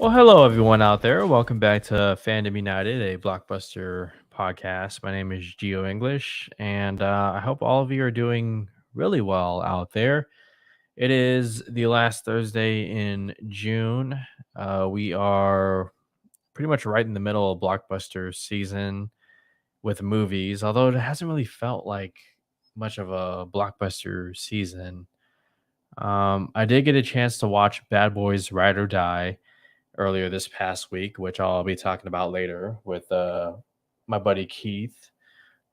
Well, hello everyone out there. Welcome back to Fandom United, a blockbuster podcast. My name is Geo English, and I hope all of you are doing really well out there. It is the last Thursday in June. We are pretty much right in the middle of blockbuster season with movies, although it hasn't really felt like much of a blockbuster season. I did get a chance to watch Bad Boys Ride or Die earlier this past week, which I'll be talking about later with my buddy Keith.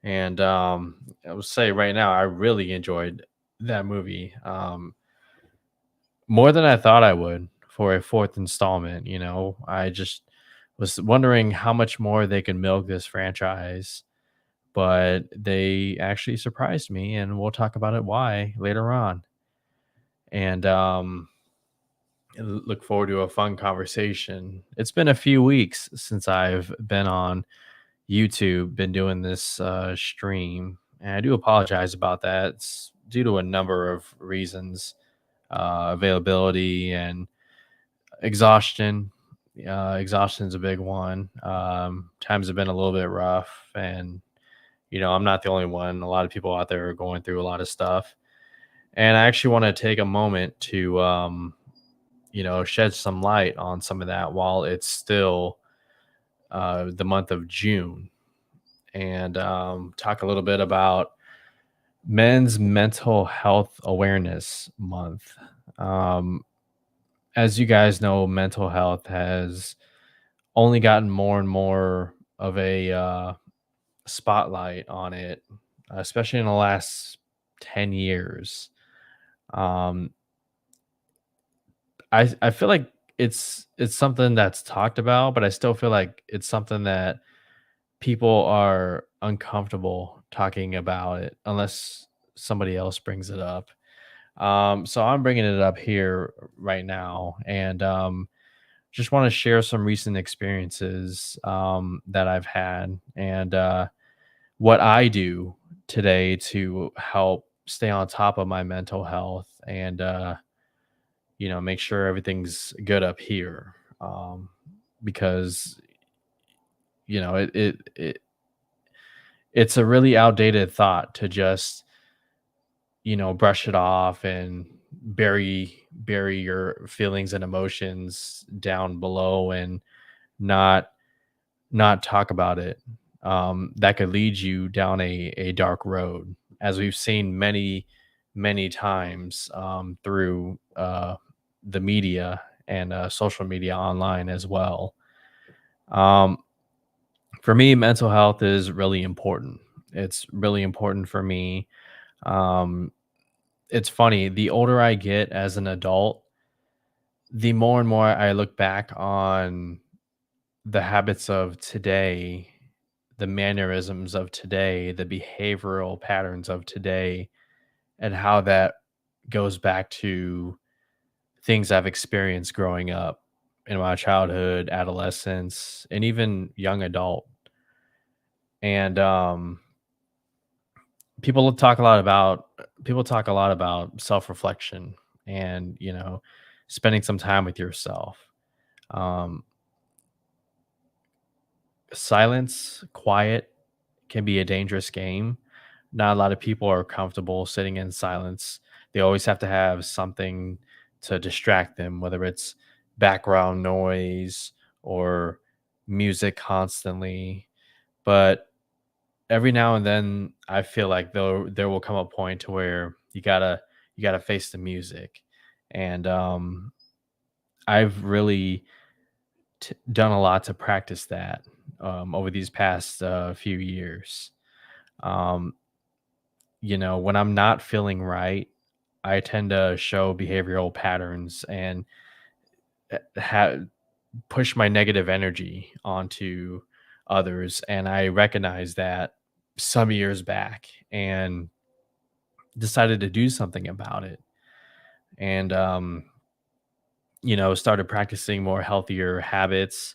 And I will say right now, I really enjoyed that movie more than I thought I would for a fourth installment. I just was wondering how much more they could milk this franchise, but they actually surprised me, and we'll talk about it why later on. And look forward to a fun conversation. It's been a few weeks since I've been on YouTube, been doing this stream, and I do apologize about that. It's due to a number of reasons, availability and exhaustion. Exhaustion's a big one. Times have been a little bit rough, and I'm not the only one. A lot of people out there are going through a lot of stuff, and I actually want to take a moment to shed some light on some of that while it's still the month of June, and talk a little bit about Men's Mental Health Awareness Month. Um, as you guys know, mental health has only gotten more and more of a spotlight on it, especially in the last 10 years. Um, I feel like it's something that's talked about, but I still feel like it's something that people are uncomfortable talking about it unless somebody else brings it up. So I'm bringing it up here right now, and just want to share some recent experiences that I've had, and what I do today to help stay on top of my mental health, and make sure everything's good up here. Because it's a really outdated thought to just brush it off and bury your feelings and emotions down below and not not talk about it. That could lead you down a dark road, as we've seen many times through the media and social media online as well. um, for me, mental health is really important. It's really important for me. um, it's funny, the older I get as an adult, the more and more I look back on the habits of today, the mannerisms of today, the behavioral patterns of today, and how that goes back to things I've experienced growing up in my childhood, adolescence, and even young adult. And people talk a lot about self-reflection and spending some time with yourself. Um, Silence, quiet can be a dangerous game. Not a lot of people are comfortable sitting in silence. They always have to have something to distract them, whether it's background noise or music constantly. But every now and then I feel like there will come a point to where you gotta face the music. And I've really done a lot to practice that over these past few years. Um, when I'm not feeling right, I tend to show behavioral patterns and push my negative energy onto others. And I recognized that some years back and decided to do something about it. And, started practicing more healthier habits,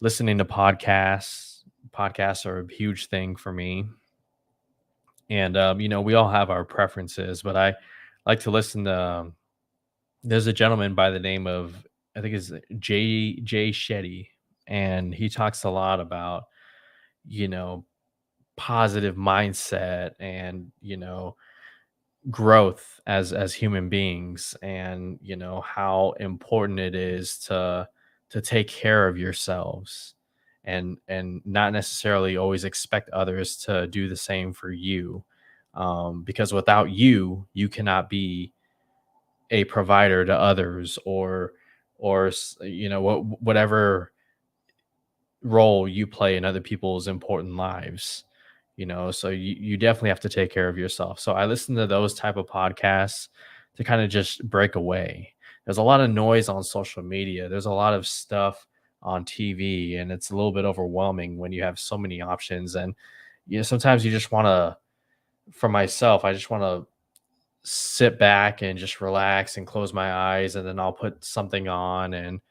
listening to podcasts. Podcasts are a huge thing for me. And, we all have our preferences, but I like to listen to, there's a gentleman by the name of I think is Jay Shetty, and he talks a lot about, you know, positive mindset and, growth as human beings, and how important it is to take care of yourselves, and not necessarily always expect others to do the same for you, because without you, you cannot be a provider to others, or whatever role you play in other people's important lives. So you definitely have to take care of yourself. So I listen to those type of podcasts to kind of just break away. There's a lot of noise on social media, there's a lot of stuff on TV, and it's a little bit overwhelming when you have so many options. And sometimes you just want to, for myself, I just want to sit back and just relax and close my eyes, and then I'll put something on and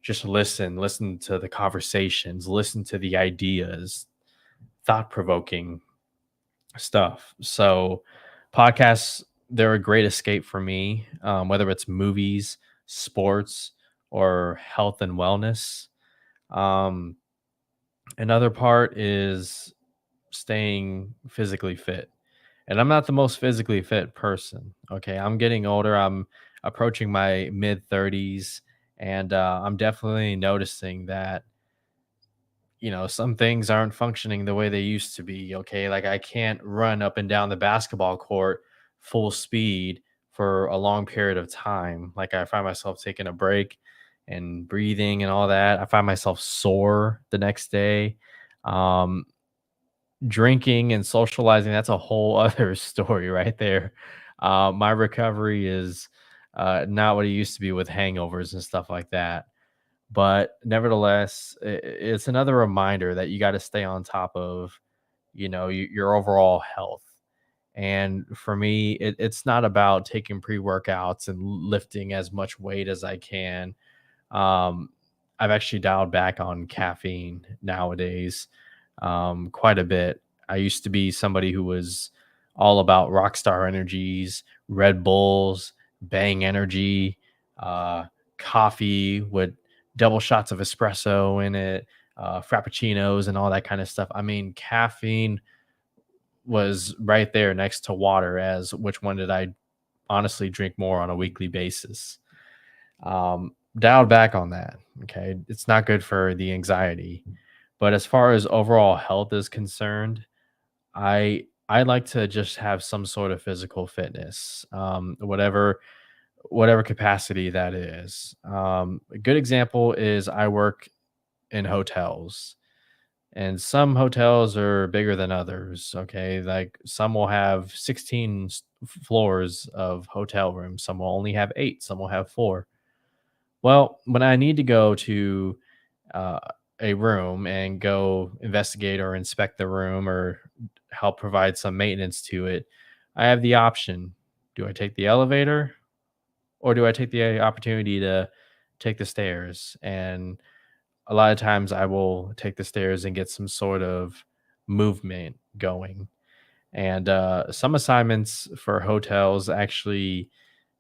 just listen to the conversations, listen to the ideas, thought provoking stuff. So, podcasts, they're a great escape for me, whether it's movies, sports, or health and wellness. Um, Another part is staying physically fit. And I'm not the most physically fit person. Okay. I'm getting older. I'm approaching my mid 30s. And I'm definitely noticing that some things aren't functioning the way they used to be. Okay. Like I can't run up and down the basketball court full speed for a long period of time. Like I find myself taking a break and breathing and all that. I find myself sore the next day. Um, Drinking and socializing, that's a whole other story right there. My recovery is not what it used to be with hangovers and stuff like that. But nevertheless, it's another reminder that you got to stay on top of, your overall health. And for me, it's not about taking pre workouts and lifting as much weight as I can. um, I've actually dialed back on caffeine nowadays, quite a bit. I used to be somebody who was all about Rockstar Energies, Red Bulls, Bang Energy, uh, coffee with double shots of espresso in it, frappuccinos, and all that kind of stuff. I mean, caffeine was right there next to water as which one did I honestly drink more on a weekly basis. Dialed back on that. Okay. It's not good for the anxiety. But as far as overall health is concerned, I like to just have some sort of physical fitness, whatever capacity that is. A good example is I work in hotels, and some hotels are bigger than others. Okay, like some will have 16 floors of hotel rooms, some will only have 8, some will have 4. Well, when I need to go to uh, a room and go investigate or inspect the room or help provide some maintenance to it, I have the option. Do I take the elevator, or do I take the opportunity to take the stairs? And a lot of times I will take the stairs and get some sort of movement going. And some assignments for hotels actually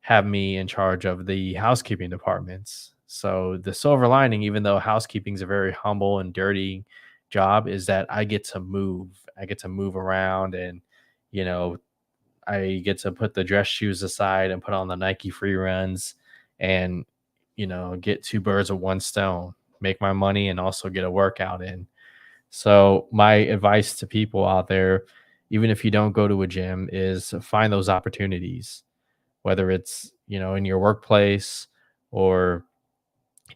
have me in charge of the housekeeping departments. So the silver lining, even though housekeeping is a very humble and dirty job, is that I get to move. I get to move around, and you know I get to put the dress shoes aside and put on the Nike free runs, and get two birds with one stone, make my money and also get a workout in. So my advice to people out there, even if you don't go to a gym, is find those opportunities, whether it's, in your workplace, or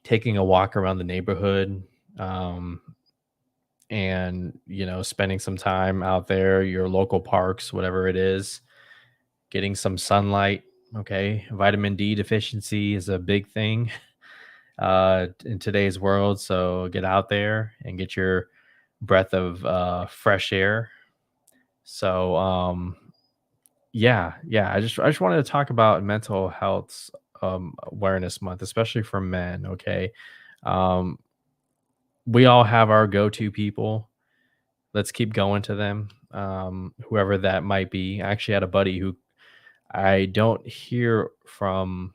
taking a walk around the neighborhood, um, and, spending some time out there, your local parks, whatever it is, getting some sunlight. Okay. Vitamin D deficiency is a big thing in today's world. So get out there and get your breath of fresh air. So yeah. I just wanted to talk about mental health awareness month, especially for men. Okay, um, we all have our go-to people. Let's keep going to them, whoever that might be. I actually had a buddy who I don't hear from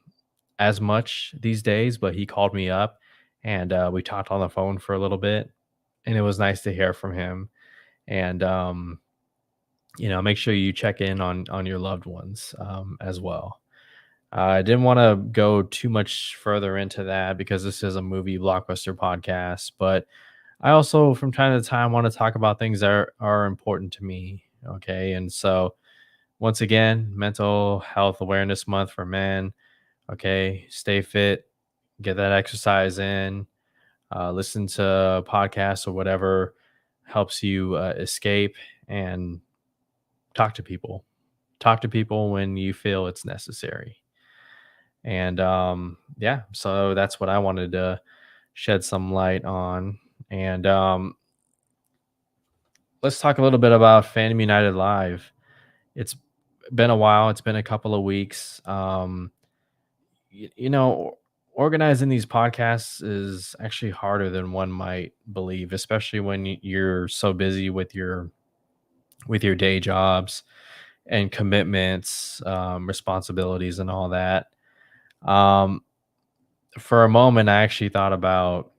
as much these days, but he called me up and we talked on the phone for a little bit, and it was nice to hear from him. And make sure you check in on your loved ones as well. I didn't want to go too much further into that because this is a movie blockbuster podcast, but I also, from time to time, want to talk about things that are important to me. Okay. And so, once again, Mental Health Awareness Month for men. Okay. Stay fit, get that exercise in, listen to podcasts or whatever helps you escape, and talk to people. Talk to people when you feel it's necessary. And yeah, so that's what I wanted to shed some light on. And let's talk a little bit about Fandom United Live. It's been a while. It's been a couple of weeks. You know, organizing these podcasts is actually harder than one might believe, especially when you're so busy with your day jobs and commitments, responsibilities, and all that. Um, for a moment, I actually thought about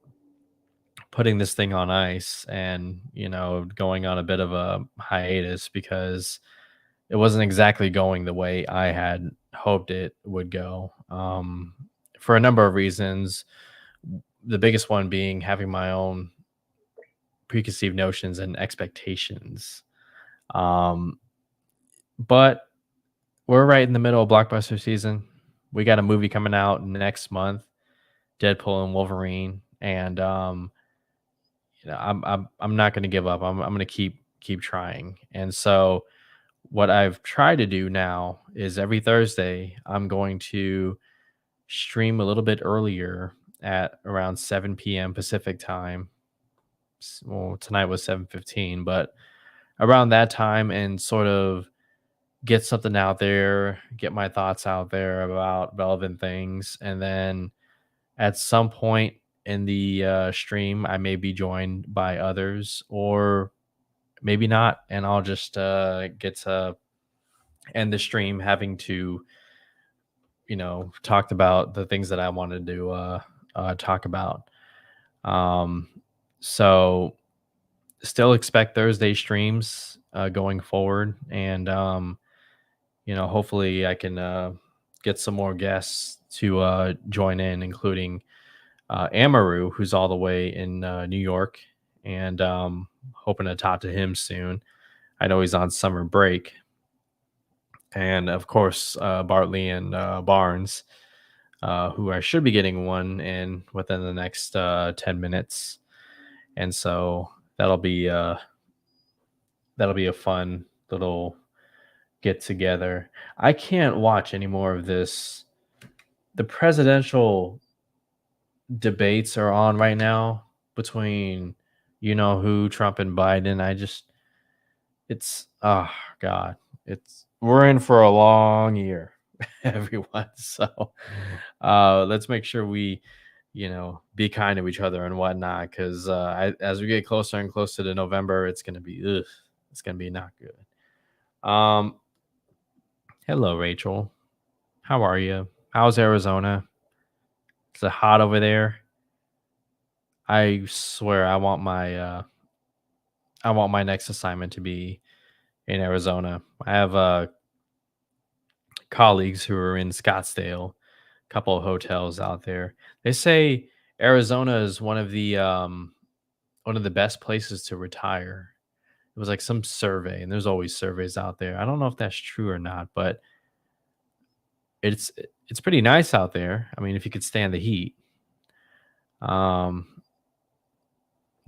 putting this thing on ice and going on a bit of a hiatus because it wasn't exactly going the way I had hoped it would go, for a number of reasons. The biggest one being having my own preconceived notions and expectations. Um, but we're right in the middle of blockbuster season. We got a movie coming out next month, Deadpool and Wolverine, and I'm not going to give up. I'm going to keep trying. And so what I've tried to do now is every Thursday I'm going to stream a little bit earlier at around 7 p.m. Pacific time. Well, tonight was 7:15, but around that time, and sort of get something out there, get my thoughts out there about relevant things, and then at some point in the stream, I may be joined by others, or maybe not, and I'll just get to end the stream having to, talked about the things that I wanted to talk about. Um, so still expect Thursday streams going forward, and hopefully I can get some more guests to join in, including Amaru, who's all the way in New York, and hoping to talk to him soon. I know he's on summer break, and of course Bartley and Barnes, who I should be getting one in within the next 10 minutes, and so that'll be uh, that'll be a fun little get together. I can't watch any more of this. The presidential debates are on right now between who, Trump and Biden. It's oh god, it's we're in for a long year, everyone. So let's make sure we be kind to each other and whatnot, because as we get closer and closer to November, it's gonna be not good. Hello, Rachel. How are you? How's Arizona? Is it hot over there? I swear I want my next assignment to be in Arizona. I have colleagues who are in Scottsdale, a couple of hotels out there. They say Arizona is one of the best places to retire. It was like some survey, and there's always surveys out there. I don't know if that's true or not, but it's it's pretty nice out there. I mean, if you could stand the heat. Um,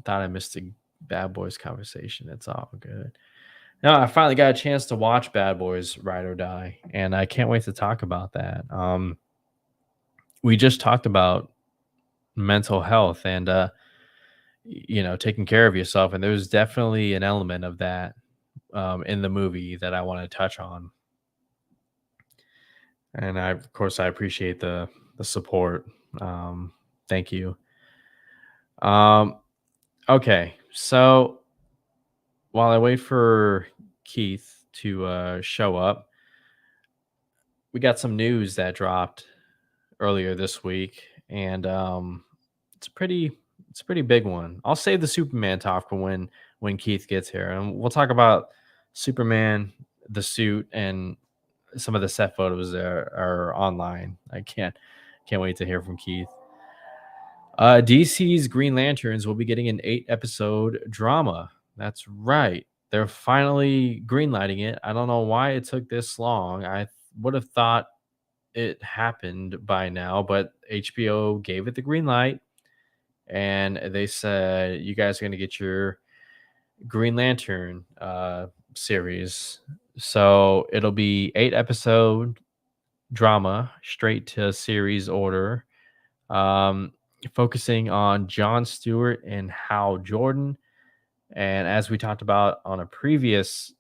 thought I missed a Bad Boys conversation. It's all good. No, I finally got a chance to watch Bad Boys Ride or Die, and I can't wait to talk about that. We just talked about mental health and taking care of yourself, and there's definitely an element of that in the movie that I want to touch on. And of course, I appreciate the support. Um, thank you. Um, okay, so while I wait for Keith to show up, we got some news that dropped earlier this week, and it's a pretty it's a pretty big one. I'll save the Superman talk for when Keith gets here, and we'll talk about Superman, the suit, and some of the set photos that are online. I can't wait to hear from Keith. DC's Green Lanterns will be getting an 8 episode drama. That's right. They're finally greenlighting it. I don't know why it took this long. I would have thought it happened by now, but HBO gave it the green light and they said, you guys are going to get your Green Lantern series. So it'll be 8 episode drama straight to series order, um, focusing on John Stewart and Hal Jordan. And as we talked about on a previous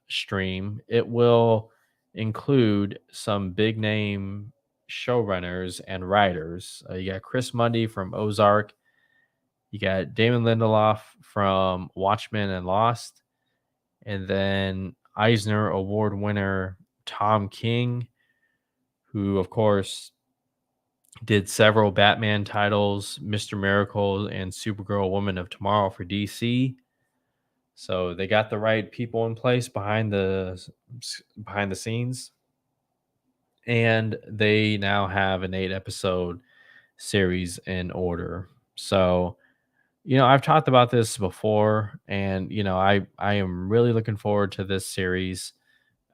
stream, it will include some big name showrunners and writers. You got Chris Mundy from Ozark. You got Damon Lindelof from Watchmen and Lost. And then Eisner Award winner Tom King, who, of course, did several Batman titles, Mr. Miracle and Supergirl Woman of Tomorrow for DC. So they got the right people in place behind the scenes, and they now have an 8 episode series in order. So, I've talked about this before, and I am really looking forward to this series.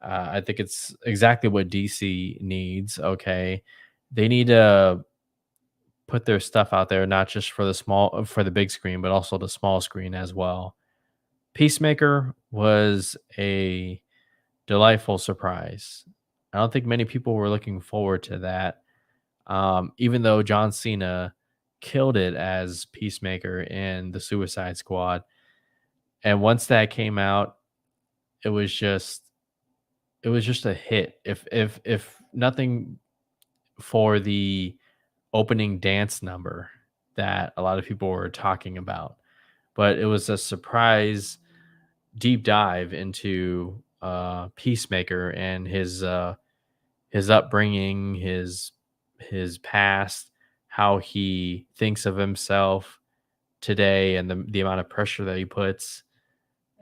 I think it's exactly what DC needs. Okay, they need to put their stuff out there, not just for the big screen, but also the small screen as well. Peacemaker was a delightful surprise. I don't think many people were looking forward to that. Even though John Cena killed it as Peacemaker in the Suicide Squad. And once that came out, it was just a hit. If nothing for the opening dance number that a lot of people were talking about, but it was a surprise deep dive into Peacemaker and his upbringing, his past, how he thinks of himself today, and the amount of pressure that he puts,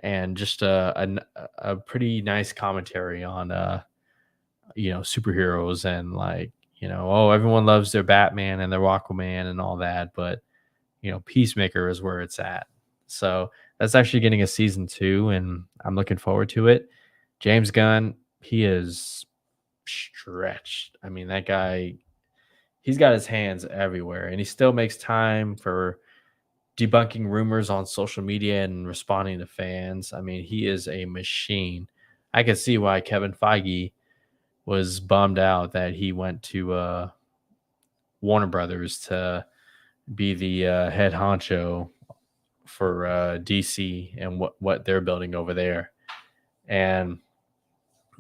and just a pretty nice commentary on superheroes and like oh, everyone loves their Batman and their Aquaman and all that, but Peacemaker is where it's at. So that's actually getting a season 2, and I'm looking forward to it. James Gunn, he is stretched. I mean, that guy, he's got his hands everywhere, and he still makes time for debunking rumors on social media and responding to fans. I mean, he is a machine. I can see why Kevin Feige was bummed out that he went to Warner Brothers to be the head honcho for DC and what they're building over there. And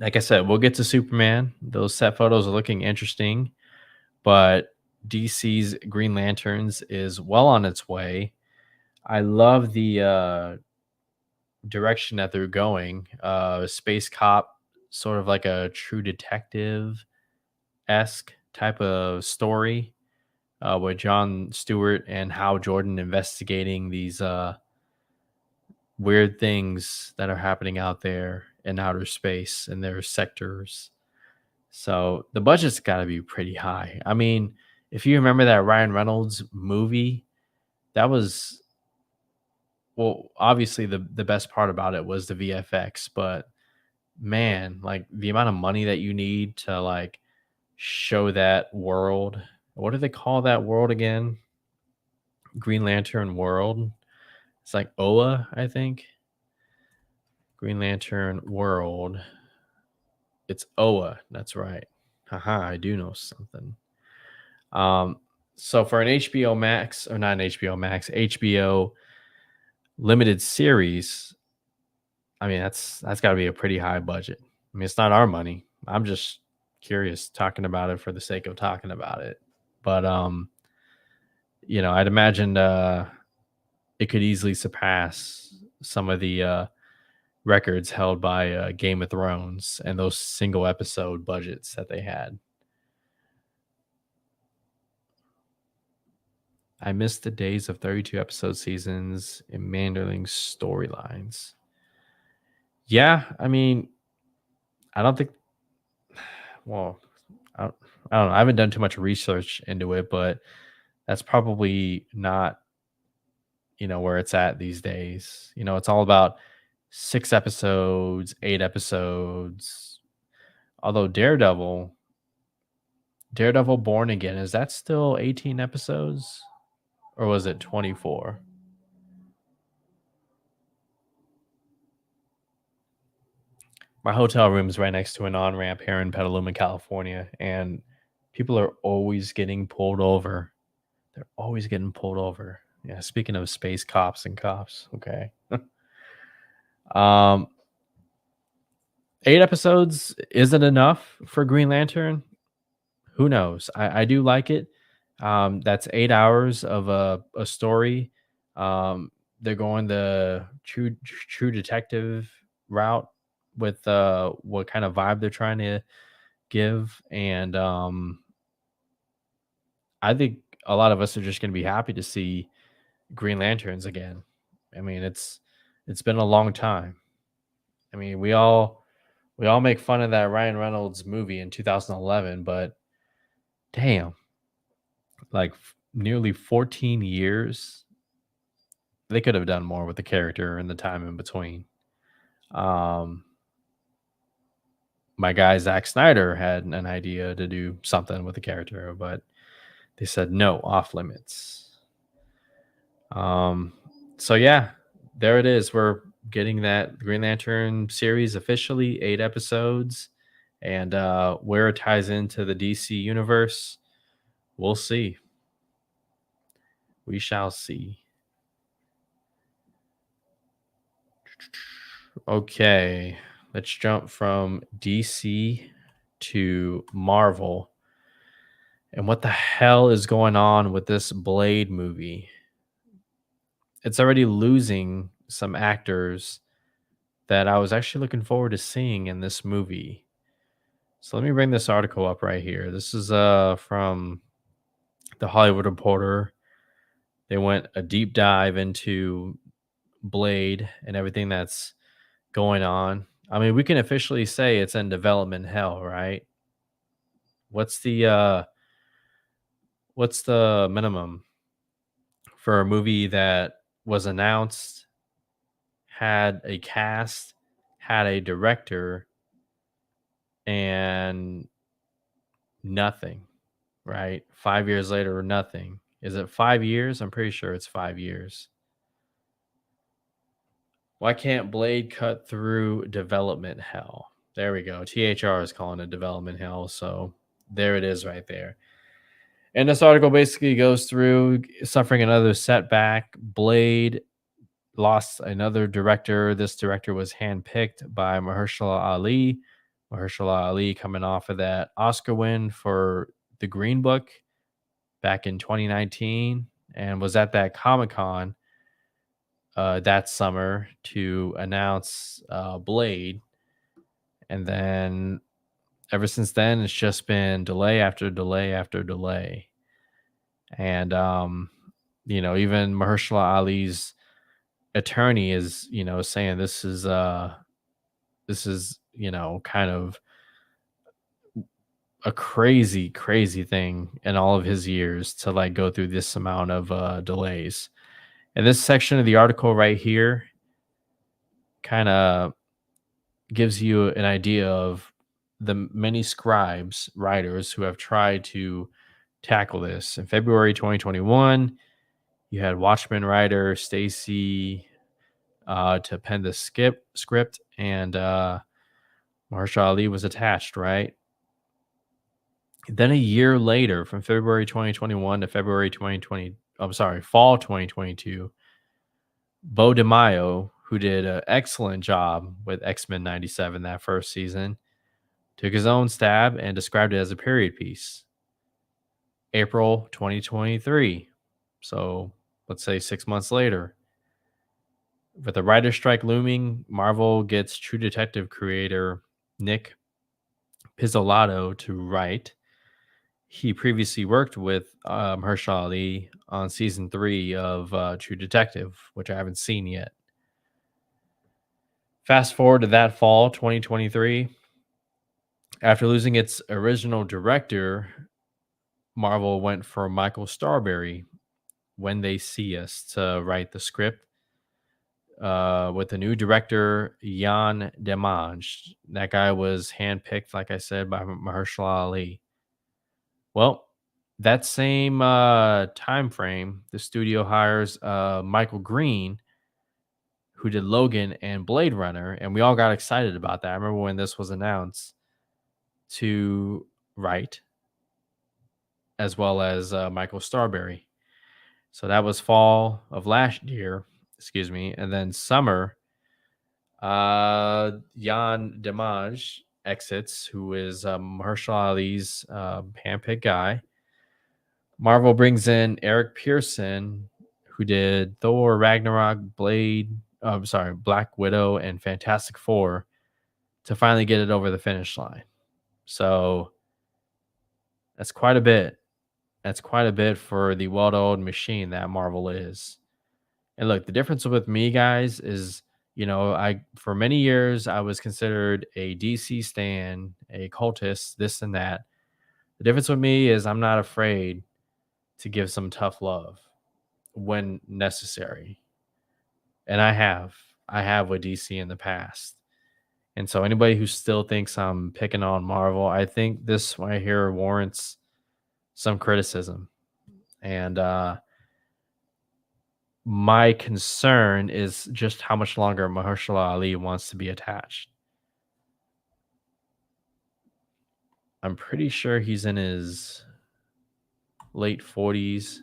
like I said, we'll get to Superman. Those set photos are looking interesting, but DC's Green Lanterns is well on its way. I love the direction that they're going. Space Cop, sort of like a True Detective esque type of story, with John Stewart and Hal Jordan investigating these weird things that are happening out there in outer space in their sectors. So the budget's got to be pretty high. I mean, if you remember that Ryan Reynolds movie, that was, well, obviously the best part about it was the VFX, but man, like the amount of money that you need to like show that world. What do they call that world again? Green Lantern world. It's like Oa, I think. Green Lantern world. It's Oa. That's right. Haha, I do know something. Um, so for an HBO Max, or not an HBO Max, HBO limited series, I mean that's got to be a pretty high budget. I mean, it's not our money. I'm just curious talking about it for the sake of talking about it. But I'd imagine it could easily surpass some of the records held by Game of Thrones and those single episode budgets that they had. I miss the days of 32 episode seasons and meandering storylines. Yeah, I mean, I don't think. Well, I don't, I don't know. I haven't done too much research into it, but that's probably not where it's at these days. It's all about 6 episodes, 8 episodes. Although Daredevil Born Again, is that still 18 episodes or was it 24? My hotel room is right next to an on ramp here in Petaluma, California, and people are always getting pulled over. They're always getting pulled over. Yeah, speaking of space cops and cops, okay. um, 8 episodes isn't enough for Green Lantern. Who knows? I do like it. That's 8 hours of a story. Um, they're going the true detective route with what kind of vibe they're trying to give, and I think a lot of us are just going to be happy to see Green Lanterns again. I mean, it's been a long time. I mean, we all make fun of that Ryan Reynolds movie in 2011, but damn, like nearly 14 years, they could have done more with the character in the time in between. Um, my guy Zack Snyder had an idea to do something with the character, but they said no, off limits. Um, so yeah, there it is. We're getting that Green Lantern series officially, 8 episodes, and where it ties into the DC universe, we'll see. We shall see. Okay, let's jump from DC to Marvel. And what the hell is going on with this Blade movie? It's already losing some actors that I was actually looking forward to seeing in this movie. So let me bring this article up right here. This is from the Hollywood Reporter. They went a deep dive into Blade and everything that's going on. I mean, we can officially say it's in development hell, right? What's the uh what's the minimum for a movie that was announced, had a cast, had a director, and nothing, right? 5 years later, nothing. Is it 5 years? I'm pretty sure it's 5 years. Why can't Blade cut through development hell? There we go. THR is calling it development hell. So there it is right there. And this article basically goes through suffering another setback. Blade lost another director. This director was handpicked by Mahershala Ali. Mahershala Ali coming off of that Oscar win for The Green Book back in 2019 and was at that Comic-Con that summer to announce Blade. And then ever since then, it's just been delay after delay after delay. And, even Mahershala Ali's attorney is, saying this is, kind of a crazy, crazy thing in all of his years to like go through this amount of delays. And this section of the article right here kind of gives you an idea of the many scribes, writers who have tried to tackle this. In February 2021, you had Watchmen writer Stacy to pen the script, and Mahershala Ali was attached, right? Then a year later, from February 2021 to February 2020, I'm sorry, fall 2022, Bo DeMaio, who did an excellent job with X-Men 97 that first season, took his own stab and described it as a period piece. April 2023. So let's say 6 months later. With the writer's strike looming, Marvel gets True Detective creator Nick Pizzolatto to write. He previously worked with Mahershala Ali on season 3 of True Detective, which I haven't seen yet. Fast forward to that fall, 2023. After losing its original director, Marvel went for Michael Starberry, When They See Us, to write the script with a new director, Jan Demange. That guy was handpicked, like I said, by Mahershala Ali. Well, that same time frame, the studio hires Michael Green, who did Logan and Blade Runner, and we all got excited about that. I remember when this was announced, to write, as well as Michael Starberry. So that was fall of last year, excuse me, and then summer. Jan Demaj exits, who is Mahershala Ali's handpicked guy. Marvel brings in Eric Pearson, who did Thor, Ragnarok, Blade, sorry, Black Widow, and Fantastic Four, to finally get it over the finish line. So that's quite a bit. That's quite a bit for the well-oiled machine that Marvel is. And look, the difference with me, guys, is I for many years I was considered a DC stan, a cultist, this and that. The difference with me is I'm not afraid to give some tough love when necessary. And I have with DC in the past. And so anybody who still thinks I'm picking on Marvel, I think this right here warrants some criticism. And my concern is just how much longer Mahershala Ali wants to be attached. I'm pretty sure he's in his late 40s.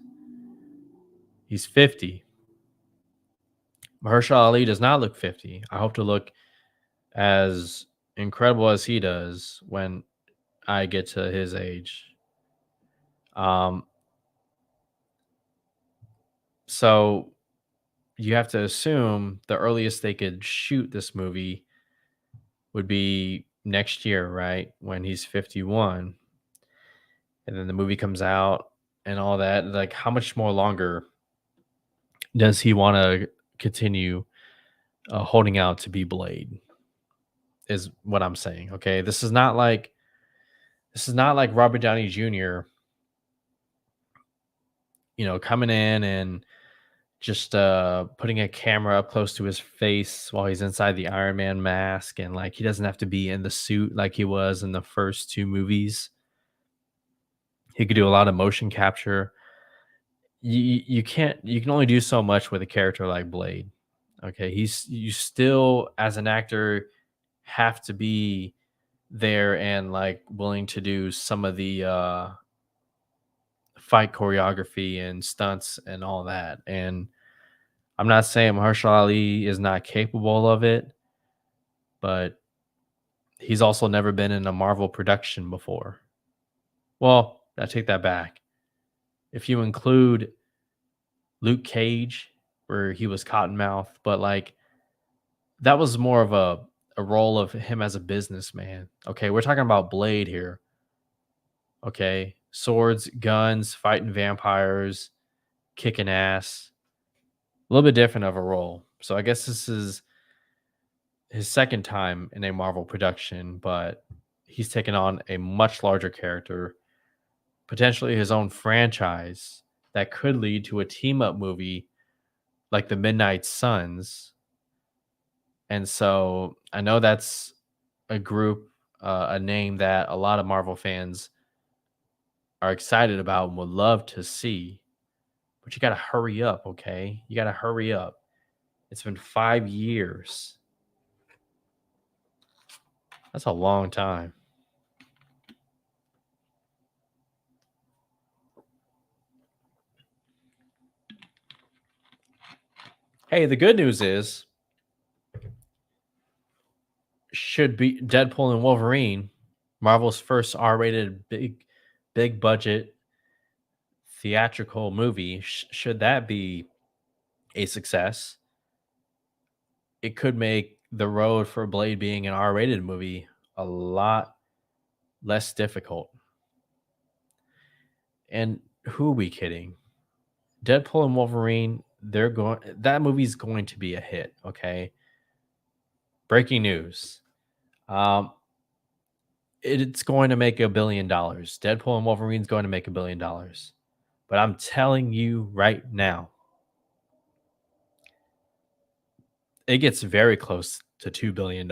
He's 50. Mahershala Ali does not look 50. I hope to look as incredible as he does when I get to his age. Um, so you have to assume the earliest they could shoot this movie would be next year, right? When he's 51. And then the movie comes out and all that. Like, how much more longer does he want to continue holding out to be Blade? Is what I'm saying. Okay, this is not like Robert Downey Jr. Coming in and just putting a camera up close to his face while he's inside the Iron Man mask, and like he doesn't have to be in the suit like he was in the first two movies. He could do a lot of motion capture. You can only do so much with a character like Blade. Okay, you still, as an actor, have to be there and like willing to do some of the fight choreography and stunts and all that. And I'm not saying Mahershala Ali is not capable of it, but he's also never been in a Marvel production before. Well, I take that back. If you include Luke Cage, where he was Cottonmouth, but like that was more of a role of him as a businessman. Okay, we're talking about Blade here. Okay, swords, guns, fighting vampires, kicking ass. A little bit different of a role. So I guess this is his second time in a Marvel production, but he's taken on a much larger character, potentially his own franchise that could lead to a team up movie like the Midnight Suns. And so I know that's a group, a name that a lot of Marvel fans are excited about and would love to see. But you got to hurry up, okay? You got to hurry up. It's been 5 years. That's a long time. Hey, the good news is, should be Deadpool and Wolverine, Marvel's first R-rated big budget theatrical movie, should that be a success, it could make the road for Blade being an R-rated movie a lot less difficult. And who are we kidding? Deadpool and Wolverine, that movie's going to be a hit, okay? Breaking news. Um it's going to make $1 billion. Deadpool and Wolverine's going to make $1 billion. But I'm telling you right now, it gets very close to $2 billion.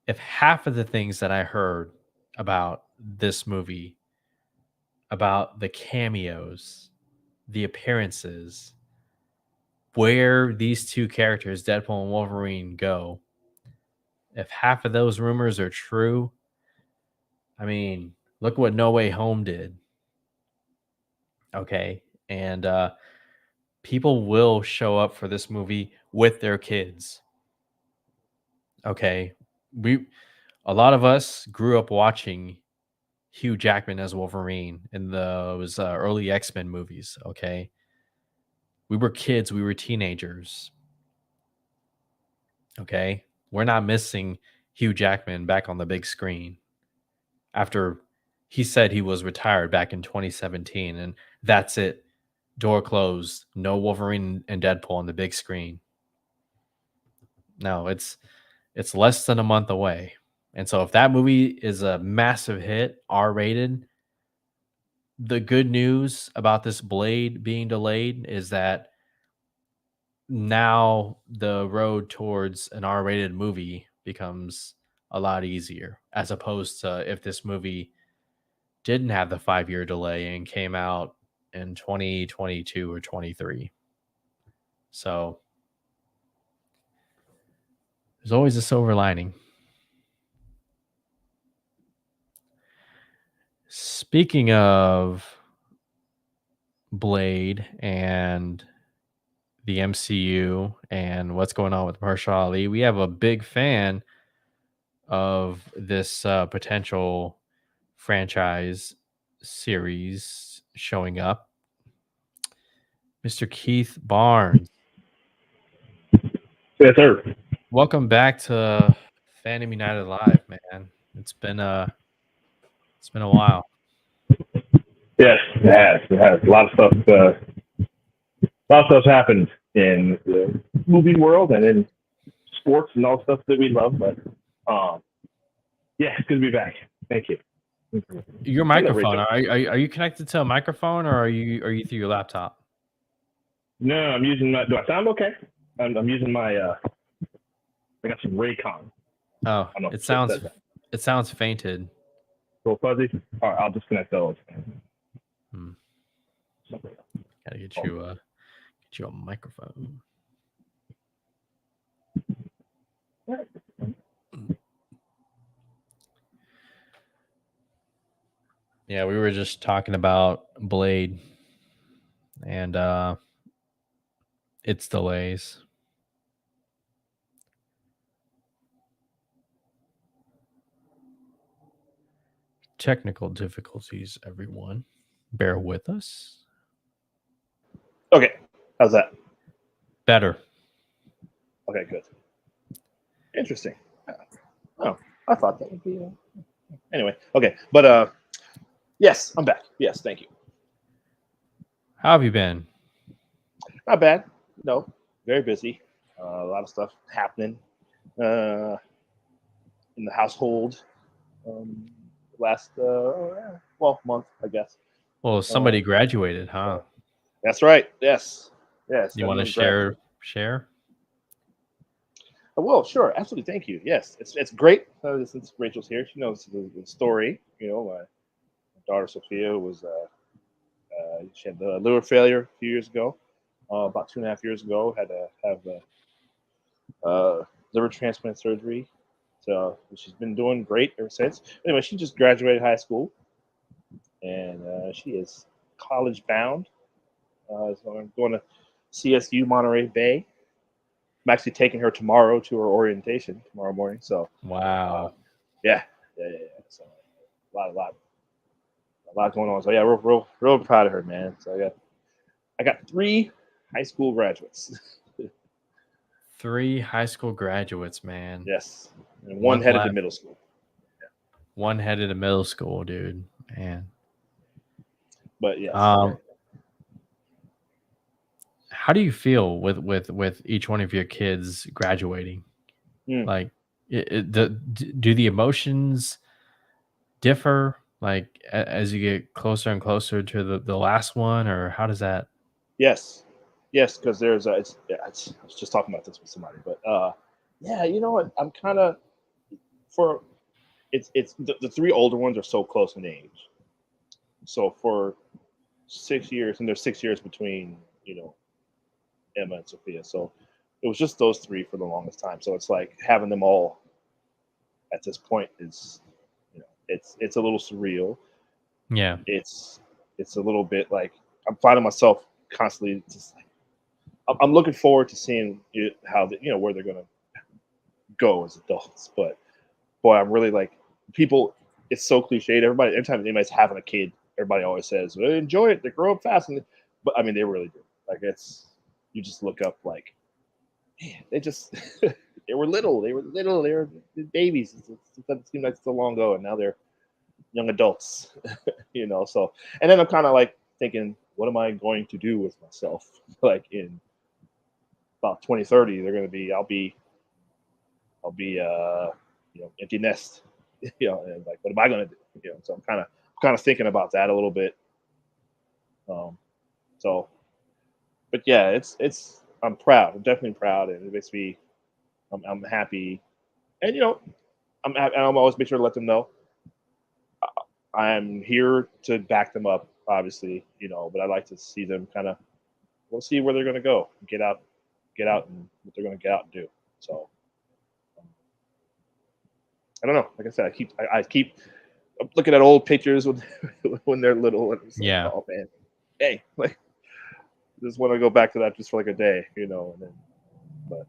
If half of the things that I heard about this movie, about the cameos, the appearances, where these two characters, Deadpool and Wolverine, go, if half of those rumors are true, I mean, look what No Way Home did. Okay. And people will show up for this movie with their kids. Okay. A lot of us grew up watching Hugh Jackman as Wolverine in those early X-Men movies. Okay. We were kids, we were teenagers. Okay. We're not missing Hugh Jackman back on the big screen after he said he was retired back in 2017. And that's it. Door closed. No Wolverine and Deadpool on the big screen. No, it's less than a month away. And so if that movie is a massive hit, R-rated, the good news about this Blade being delayed is that now the road towards an R-rated movie becomes a lot easier, as opposed to if this movie didn't have the 5-year delay and came out in 2022 or 23. So there's always a silver lining. Speaking of Blade and the MCU and what's going on with Mahershala Ali, we have a big fan of this potential franchise series showing up, Mr. Keith Barnes. Yes, sir. Welcome back to Fandom United Live, man. It's been a while. Yes, it has. It has. A lot of stuff. A lot of stuff's happened in the movie world and in sports and all stuff that we love. But yeah, it's good to be back. Thank you. Your Hello, microphone. Rachel. Are you connected to a microphone, or are you through your laptop? No, I'm using my. Do I sound okay? I'm using my. I got some Raycon. Oh, I don't know it if it says sounds that. it sounds fainted. A little fuzzy. All right, I'll disconnect those. Hmm. Gotta get you a microphone. Yeah, we were just talking about Blade and its delays. Technical difficulties, everyone. Bear with us. Okay, how's that? Better. Okay, good. Interesting. Oh, I thought that would be. Anyway, okay, but yes, I'm back. Yes, thank you. How have you been? Not bad. No, very busy. A lot of stuff happening uh, in the household. Um, last month, I guess. Well, Uh, somebody graduated, huh? that's right. Yes, yes. You want to Everyone graduated. share? Well, sure, absolutely. Thank you. Yes, it's great. Since Rachel's here, she knows the story. You know, my daughter Sophia was she had the liver failure a few years ago. About 2.5 years ago, had to have liver transplant surgery. So she's been doing great ever since. Anyway, she just graduated high school, and she is college bound. So I'm going to CSU Monterey Bay. I'm actually taking her tomorrow to her orientation tomorrow morning. So uh, Wow. yeah, yeah. So a lot going on. So yeah, real proud of her, man. So I got 3 high school graduates. 3 high school graduates, man. Yes, and one One headed to left. middle school. one headed to middle school, dude. Man. But yes, Um, how do you feel with each one of your kids graduating? mm, Like, do the emotions differ like as you get closer and closer to the last one, or how does that? yes, yes, because there's I was just talking about this with somebody, but yeah, you know what? I'm kind of for it's the three older ones are so close in age. So for 6 years, and there's 6 years between Emma and Sophia. So it was just those three for the longest time. So it's like having them all at this point is, it's a little surreal. Yeah, It's it's a little bit like I'm finding myself constantly just like I'm looking forward to seeing how where they're gonna go as adults. But boy, I'm really like people. It's so cliched. Everybody, anytime anybody's having a kid, everybody always says, well, "Enjoy it. They grow up fast." But I mean, they really do. Like it's you just look up like man, they just they were little. They were little. They were babies. It doesn't seem like so long ago, and now they're young adults. So and then I'm kind of like thinking, what am I going to do with myself? Like in about 2030, they're going to be. I'll be empty nest. And like what am I going to do? So I'm kind of thinking about that a little bit. Um, so, but yeah, it's I'm proud. I'm definitely proud, and it makes me I'm happy. And I'm always make sure to let them know I'm here to back them up, obviously, but I like to see them kind of we'll see where they're going to go, get out, and what they're going to get out and do. So I don't know. Like I said, I keep looking at old pictures when when they're little, and it's like, yeah. oh man, hey, like just want to go back to that just for like a day, and then but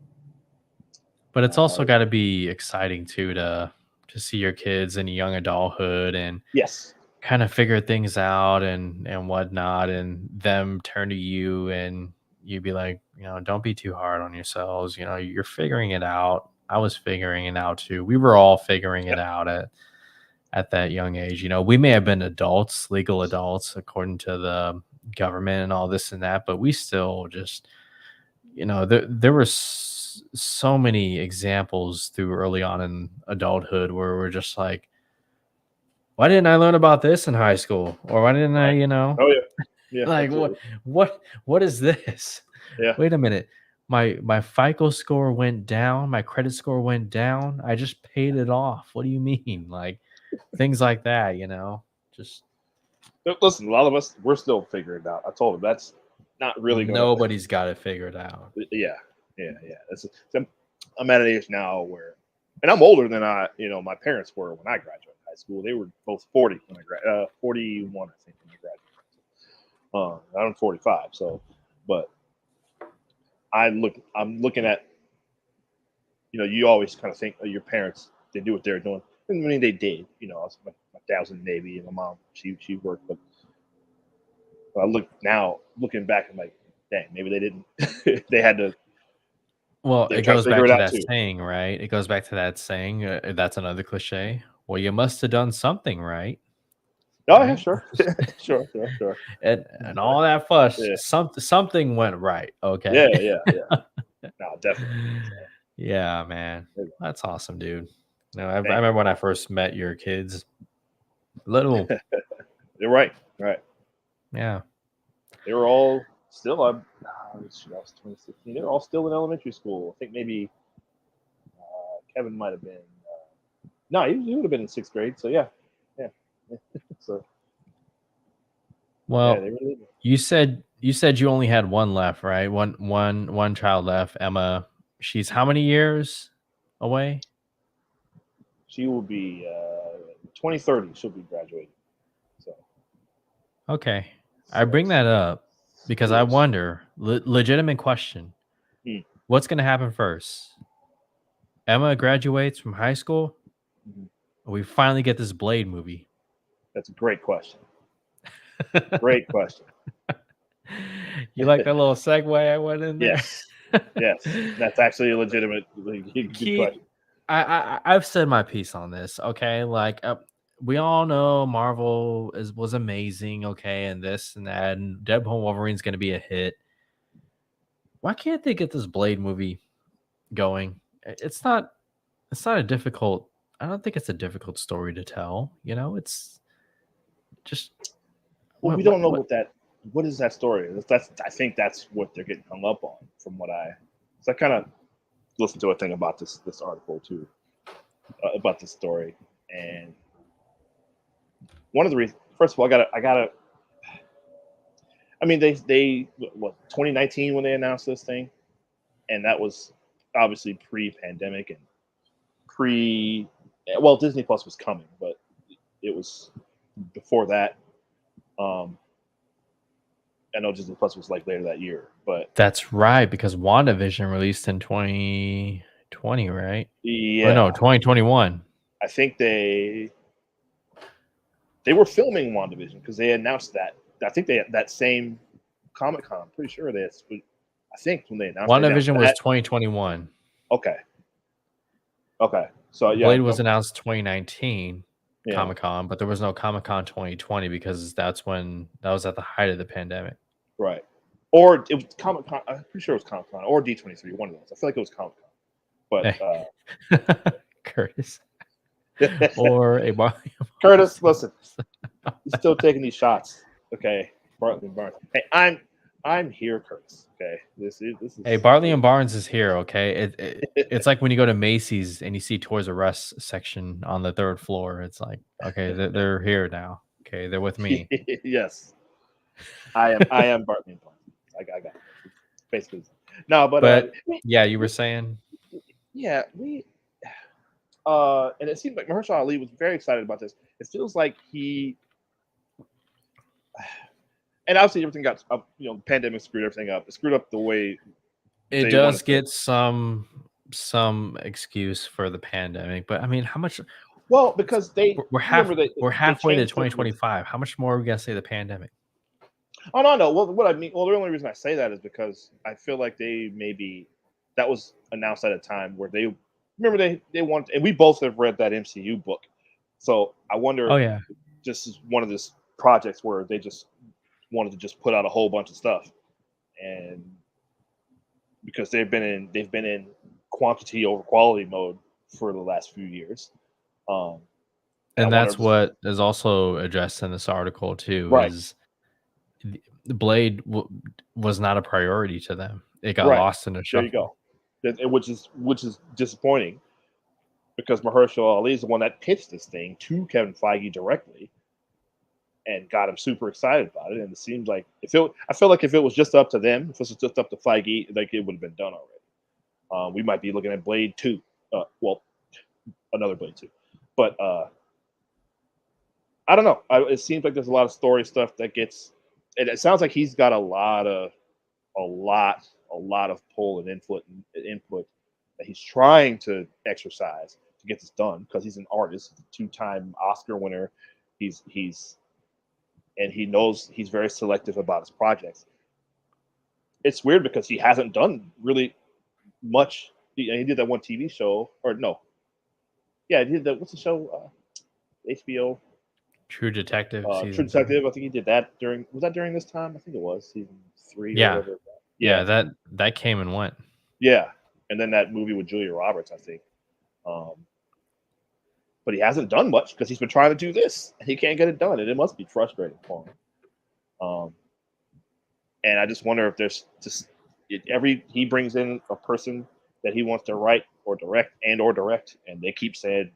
But it's also uh, got to be exciting too to see your kids in young adulthood and yes, kind of figure things out and whatnot, and them turn to you and you be like, don't be too hard on yourselves. You're figuring it out. I was figuring it out too. We were all figuring it out at that young age. We may have been adults, legal adults, according to the government and all this and that, but we still just, there were so many examples through early on in adulthood where we're just like, why didn't I learn about this in high school? Or why didn't I, right. Oh yeah, yeah, like absolutely, what is this? yeah. Wait a minute. My FICO score went down, my credit score went down. I just paid it off. What do you mean? Like things like that. Just Listen, a lot of us we're still figuring it out. I told him that's not really gonna. nobody's got it figured out. Yeah, yeah. I'm at an age now where, and I'm older than my parents were when I graduated high school. They were both 40 when I graduated, 41, I think, when I graduated. I'm 45, so, but I'm looking at, you always kind of think your parents, they do what they're doing. And I mean, they did, my dad was in the Navy and my mom, she worked, but I look now, looking back, I'm like, dang, maybe they didn't, they had to, Well, they're it trying to goes figure back it to out that too. saying, right? It goes back to that saying, that's another cliche. Well, you must have done something right, Oh yeah, right? sure, sure. And all that fuss, Yeah, something went right, okay? yeah. No, definitely. So, Yeah, man. there That's awesome, dude. No, I thank remember you. when I first met your kids, little. You're right. Right. Yeah. They were all still. Shoot, I was 2016. They were all still in elementary school. I think maybe Kevin might have been. No, he would have been in sixth grade. So yeah, yeah. So yeah, they Well, really. you said you only had one left, right? One child left. Emma, she's how many years away? She will be 2030. She'll be graduating. So Okay. I bring that 6 up because I years. wonder, legitimate question. Hmm. What's going to happen first? Emma graduates from high school, Mhm. or we finally get this Blade movie? That's a great question. Great question. You like that little segue I went in there? Yes. Yes. That's actually a legitimate, good Key, question. I've said my piece on this. Okay, like we all know Marvel was amazing, okay, and this and that, and Deadpool Wolverine's gonna be a hit. Why can't they get this Blade movie going? It's not a difficult. I don't think it's a difficult story to tell. It's just Well, we don't know what is that story. That's I think that's what they're getting hung up on from what I. So I kind of listened to a thing about this article too about this story, and one of the reasons. First of all, I gotta. I mean, they what 2019 when they announced this thing, and that was obviously pre-pandemic and pre. Well, Disney Plus was coming, but it was before that. Um, I know Disney Plus was like later that year, but That's right, because WandaVision released in 2020, right? Or no, yeah, 2021. I think they were filming WandaVision because they announced that. I think they that same Comic Con. I'm pretty sure they. I think when they announced WandaVision was that. 2021. Okay, okay. So yeah, Blade no, was announced 2019 yeah, Comic Con, but there was no Comic Con 2020 because that was at the height of the pandemic. right. Or it was Comic Con. I'm pretty sure it was Comic Con or D23. One of those. I feel like it was Comic Con, Hey, Curtis, but or a Marley Curtis, Mars. listen, he's still taking these shots. Okay, Bartley Barnes. Hey, I'm here, Curtis. Okay, this Hey, is Barley and Barnes is here. Okay, it's like when you go to Macy's and you see Toys R Us section on the third floor. It's like, okay, they're here now. Okay, they're with me. yes. I am Bartley and Barnes. I got it. Basically, no, but But yeah, you were we saying yeah we and it seems like Mahershala Ali was very excited about this. It feels like he and obviously everything got the pandemic screwed everything up. It screwed up the way it they wanted does to. get some excuse for the pandemic, but I mean, how much? Well, because they We're you remember we're they halfway to changed some of this. 2025. How much more are we gonna say the pandemic? Oh no, no. Well, what I mean, well, the only reason I say that is because I feel like they maybe that was announced at a time where they remember they want, and we both have read that MCU book, so I wonder Oh if yeah, this is one of these projects where they just wanted to just put out a whole bunch of stuff, and because they've been in quantity over quality mode for the last few years, um, and I and wonder that's if this, what is also addressed in this article too. right, Is the Blade was not a priority to them. It got right, lost in the there you shuffle. go, which is disappointing because Mahershala Ali is the one that pitched this thing to Kevin Feige directly and got him super excited about it. And it seems like I feel like if it was just up to them, if it was just up to Feige, like it would have been done already. We might be looking at Blade 2. Well, another Blade 2. But I don't know. It seems like there's a lot of story stuff that gets. And it sounds like he's got a lot of pull and input that he's trying to exercise to get this done because he's an artist, two-time Oscar winner. He's and he knows he's very selective about his projects. It's weird because he hasn't done really much. He did that one TV show, or no, yeah, he did that. What's the show? HBO True Detective True season 3. Detective. I think he did that during this time. I think it was season 3 or Yeah, whatever. yeah, Yeah, that came and went. yeah, and then that movie with Julia Roberts, I think. Um, but he hasn't done much because he's been trying to do this and he can't get it done, and it must be frustrating for him. And I just wonder if there's just he brings in a person that he wants to write or direct, and they keep saying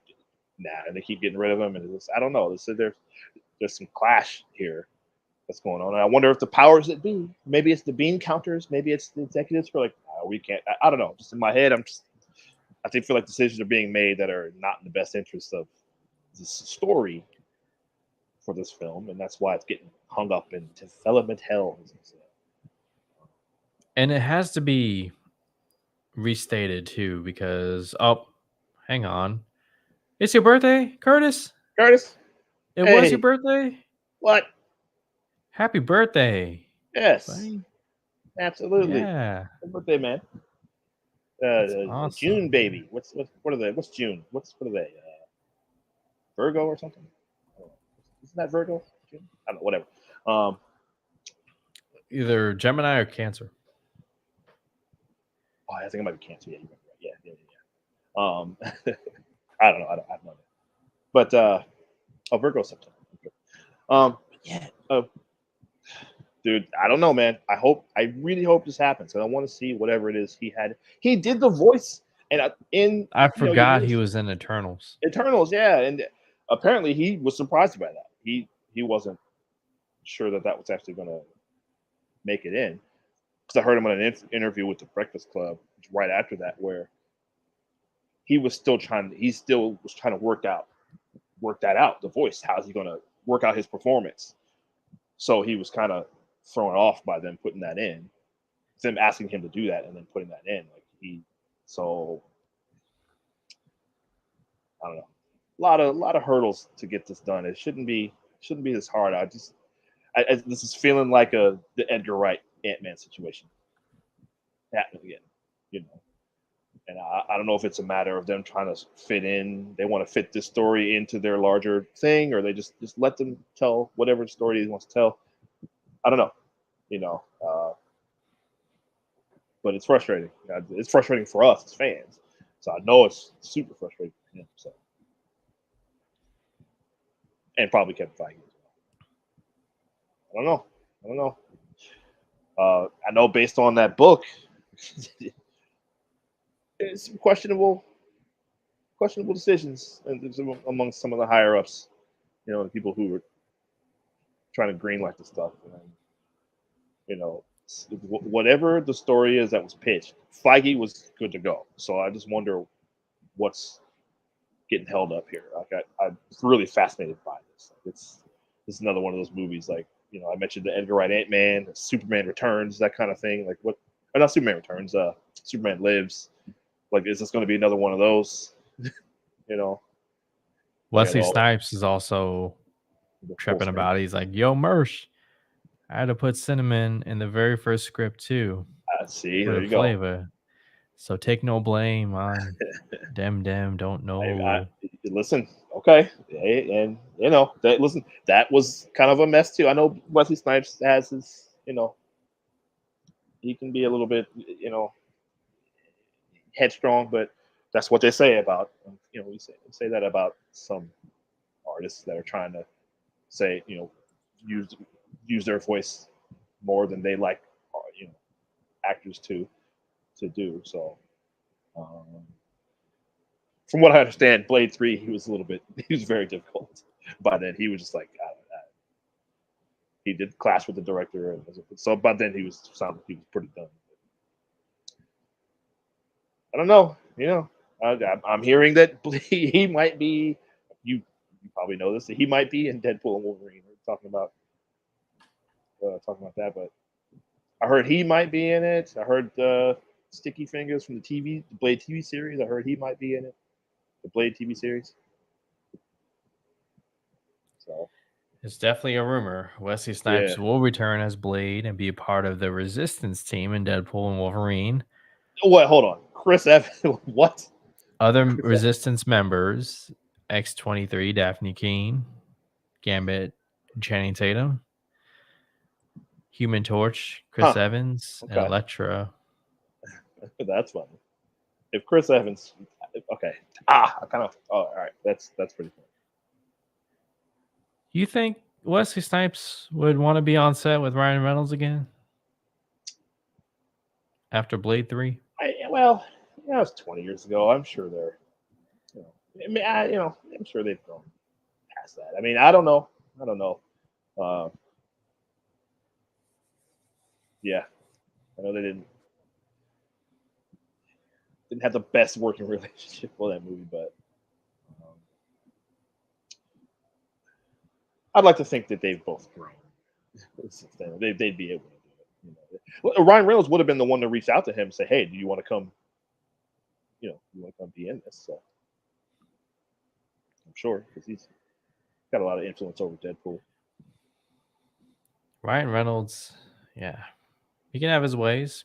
nah, and they keep getting rid of him, and I don't know. There's some clash here that's going on. And I wonder if the powers that be, maybe it's the bean counters, maybe it's the executives for like, we can't. I don't know. Just in my head, I think feel like decisions are being made that are not in the best interest of this story for this film, and that's why it's getting hung up in development hell. And it has to be restated too because hang on. It's your birthday, Curtis? Curtis, It was your hey, birthday? what? Happy birthday, Yes, buddy. absolutely. Yeah, Happy birthday, man. that's June awesome, man. baby. What are they? What's June? What are they? Virgo or something? Isn't that Virgo? I don't know, whatever. Um, Either Gemini or Cancer. oh, I think it might be Cancer. Yeah, you're right. Yeah. I don't know. I don't know. But oh, Virgo September. Okay. Yeah, dude. I don't know, man. I really hope this happens, and I want to see whatever it is he had. He did the voice, and in I your forgot he newest was in Eternals. Eternals, yeah, and apparently he was surprised by that. He wasn't sure that that was actually going to make it in because I heard him on an interview with the Breakfast Club right after that, where he still was trying to work that out, the voice. How's he going to work out his performance? So he was kind of thrown off by them putting that in, them asking him to do that and then putting that in. So I don't know, a lot of hurdles to get this done. It shouldn't be this hard. This is feeling like the Edgar Wright Ant-Man situation happening again, you know. And I don't know if it's a matter of them trying to fit in. They want to fit this story into their larger thing, or they just let them tell whatever story he wants to tell. I don't know, you know. But it's frustrating. It's frustrating for us as fans. So I know it's super frustrating for him. So and probably Kevin Feige as well. I don't know. I don't know. I know based on that book, it's questionable decisions among some of the higher ups. The people who were trying to greenlight the stuff. And, you know, whatever the story is that was pitched, Feige was good to go. So I just wonder what's getting held up here. I'm really fascinated by this. This is another one of those movies. Like, I mentioned the Edgar Wright Ant-Man, Superman Returns, that kind of thing. Like what? Or not Superman Returns. Superman Lives. Like, is this going to be another one of those? you know, Wesley Snipes is also tripping about it. He's like, "Yo, Mersh, I had to put cinnamon in the very first script too See, for there the you go. flavor. So take no blame on dem don't know." Listen, okay, and listen, that was kind of a mess too. I know Wesley Snipes has his, he can be a little bit, headstrong, but that's what they say about, we say that about some artists that are trying to say, use use their voice more than they like, actors to do. So, um, from what I understand, Blade 3, he was he was very difficult. By then, he was just like, he did clash with the director, and so by then he sounded like he was pretty done. I don't know, I'm hearing that he might be. You probably know this. That he might be in Deadpool and Wolverine. We're talking about that, but I heard he might be in it. I heard Sticky Fingers from the Blade TV series. I heard he might be in it, the Blade TV series. So it's definitely a rumor. Wesley yeah. Snipes will return as Blade and be a part of the Resistance team in Deadpool and Wolverine. What? Hold on, Chris Evans. What? Other Resistance members: X-23, Daphne Keene, Gambit, Channing Tatum, Human Torch, Chris Evans, and Okay. Elektra. That's funny. If Chris Evans, okay. I kind of. Oh, all right. That's pretty funny. You think Wesley Snipes would want to be on set with Ryan Reynolds again after Blade 3? Well, that was 20 years ago. I'm sure they're, I'm sure they've gone past that. I mean, I don't know. I don't know. Uh, yeah, I know they didn't have the best working relationship for that movie, but um, I'd like to think that they've both grown. They'd be able to do it. Ryan Reynolds would have been the one to reach out to him and say, "Hey, do you want to come? You want to come be in this?" So I'm sure because he's got a lot of influence over Deadpool. Ryan Reynolds, yeah, he can have his ways,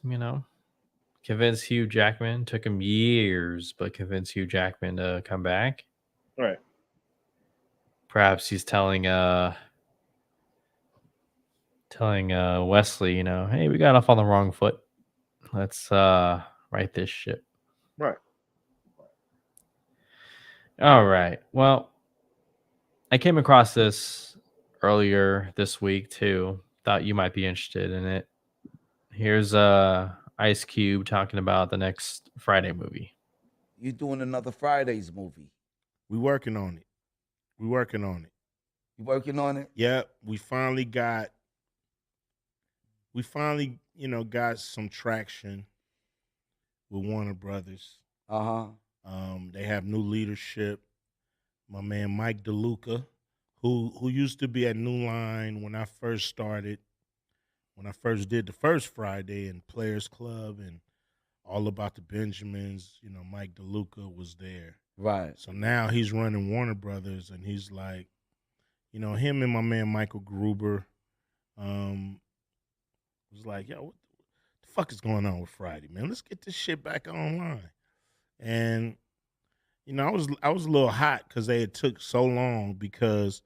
Convince Hugh Jackman. Took him years, but convince Hugh Jackman to come back. All right. Perhaps he's telling Wesley, hey, we got off on the wrong foot. Let's right this ship. Right. All right. Well, I came across this earlier this week too. Thought you might be interested in it. Here's Ice Cube talking about the next Friday movie. You doing another Fridays movie? We working on it. We working on it. You working on it? Yeah, we finally, got some traction with Warner Brothers. They have new leadership. My man Mike DeLuca, who used to be at New Line when I first started, when I first did the first Friday and Players Club and All About the Benjamins, Mike DeLuca was there. Right. So now he's running Warner Brothers, and he's like, him and my man Michael Gruber was like, yo, what the fuck is going on with Friday, man? Let's get this shit back online. And I was a little hot because they had took so long because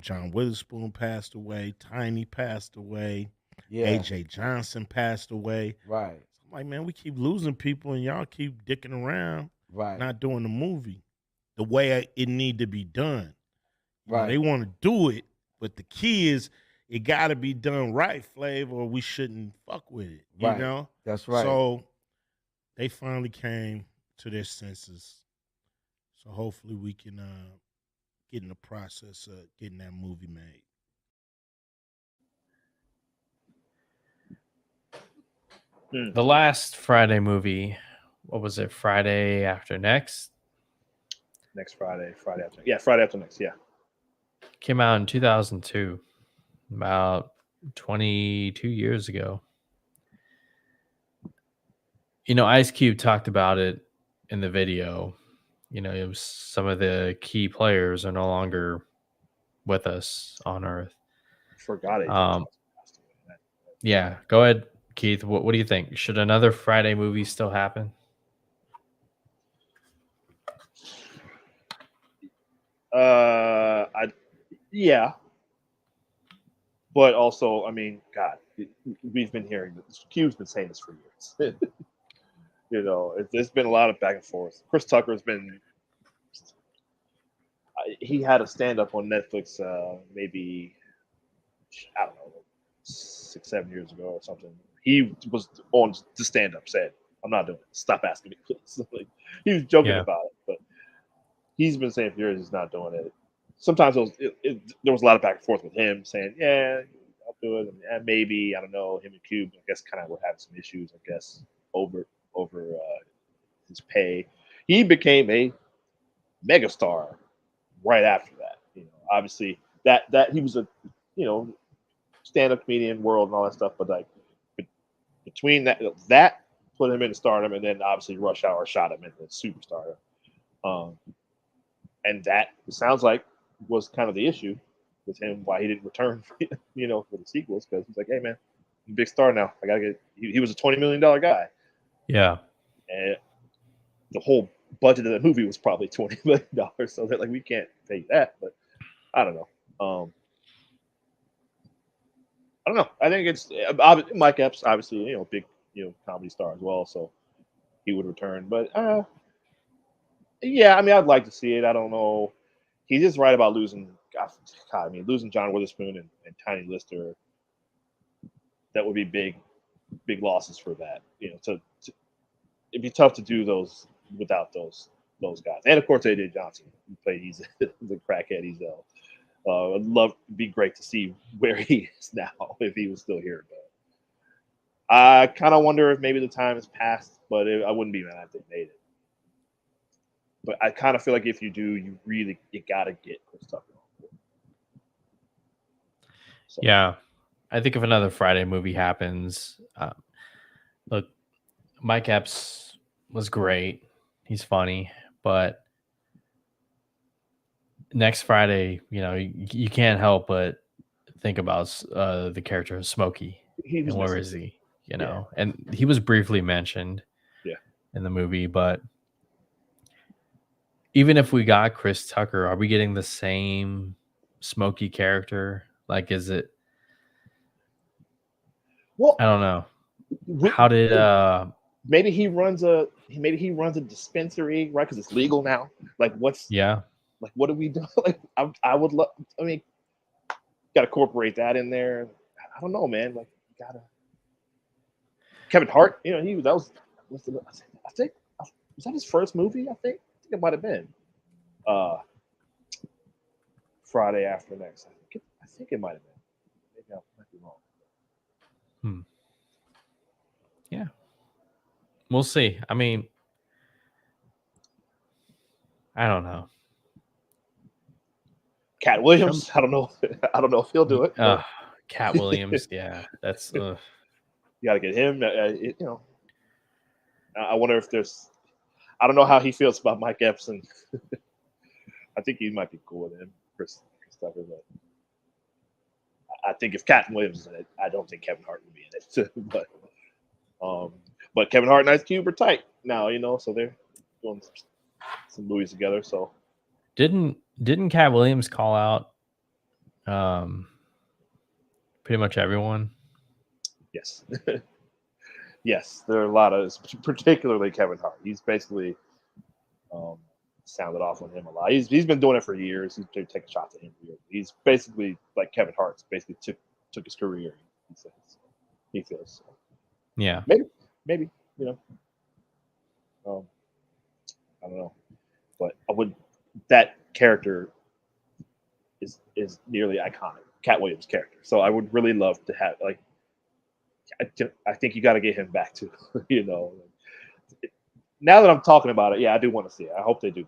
John Witherspoon passed away, Tiny passed away, Yeah. AJ Johnson passed away. Right. So I'm like, man, we keep losing people and y'all keep dicking around, Right. not doing the movie the way it need to be done. Right. They want to do it, but the key is it got to be done right, Flav, or we shouldn't fuck with it. You Right. know? That's right. So they finally came to their senses. So hopefully we can get in the process of getting that movie made. The last Friday movie, what was it? Friday After Next? Next Friday. Friday after. Yeah, Friday after next. Yeah. Came out in 2002, about 22 years ago. Ice Cube talked about it in the video. It was some of the key players are no longer with us on Earth. Forgot it. Yeah, go ahead, Keith. What do you think? Should another Friday movie still happen? Yeah. But also, I mean, God, we've been hearing this. Cube's been saying this for years. There's been a lot of back and forth. Chris Tucker's been. He had a stand up on Netflix maybe, I don't know, 6-7 years ago or something. He was on the stand up, said, I'm not doing it. Stop asking me, please. He was joking about it, but he's been saying for years he's not doing it. Sometimes there was a lot of back and forth with him saying, yeah, I'll do it. And maybe, I don't know, him and Cube, I guess, kind of were having some issues, I guess, over his pay. He became a megastar right after that. Obviously that he was a, stand-up comedian world and all that stuff, but like between that put him into stardom, and then obviously Rush Hour shot him into superstardom. And that, it sounds like, was kind of the issue with him, why he didn't return, for the sequels, because he's like, hey man, I'm a big star now. I gotta get. He was a $20 million guy. Yeah. And the whole budget of the movie was probably $20 million, so they're like, we can't pay that. But I don't know. I don't know. I think it's Mike Epps, obviously, big, comedy star as well, so he would return. But yeah, I mean, I'd like to see it. I don't know. He's just right about losing. Losing John Witherspoon and Tiny Lister. That would be big losses for that. It'd be tough to do those without those guys. And of course, AJ Johnson, who played the crackhead Ezel. It'd be great to see where he is now if he was still here. But I kind of wonder if maybe the time has passed, but I wouldn't be mad if they made it. But I kind of feel like if you do, you gotta get Chris Tucker on board. So. Yeah, I think if another Friday movie happens, look, Mike Epps was great. He's funny, but next Friday, you can't help but think about the character of Smokey. And where is he? And he was briefly mentioned in the movie, but even if we got Chris Tucker, are we getting the same Smokey character? Like, is it? Well, I don't know. How did maybe he runs a dispensary, right? Because it's legal now. Like, what do we do? Like, I would love. I mean, got to incorporate that in there. I don't know, man. Like, you gotta. Kevin Hart, you know, I think was that his first movie? I think it might have been. Friday After Next. I think it might have been. Maybe I might be wrong. Yeah. We'll see. I mean, I don't know. Cat Williams. I don't know. I don't know if he'll do it. Cat Williams. Yeah, that's. You got to get him. You know. I wonder if there's. I don't know how he feels about Mike Epson. I think he might be cool with him, Chris Tucker, but I think if Cat Williams is in it, I don't think Kevin Hart would be in it. But Kevin Hart and Ice Cube are tight now, you know, so they're doing some movies together. So didn't Cat Williams call out pretty much everyone? Yes. Yes, there are a lot of, particularly Kevin Hart. He's basically sounded off on him a lot. He's been doing it for years. He's taking shots at him for years. He's basically like Kevin Hart's basically took his career. He says he feels. So. Yeah, maybe you know. I don't know, but that character is nearly iconic. Cat Williams' character. So I would really love to have like. I think you got to get him back too. You know. Now that I'm talking about it, yeah, I do want to see it. I hope they do.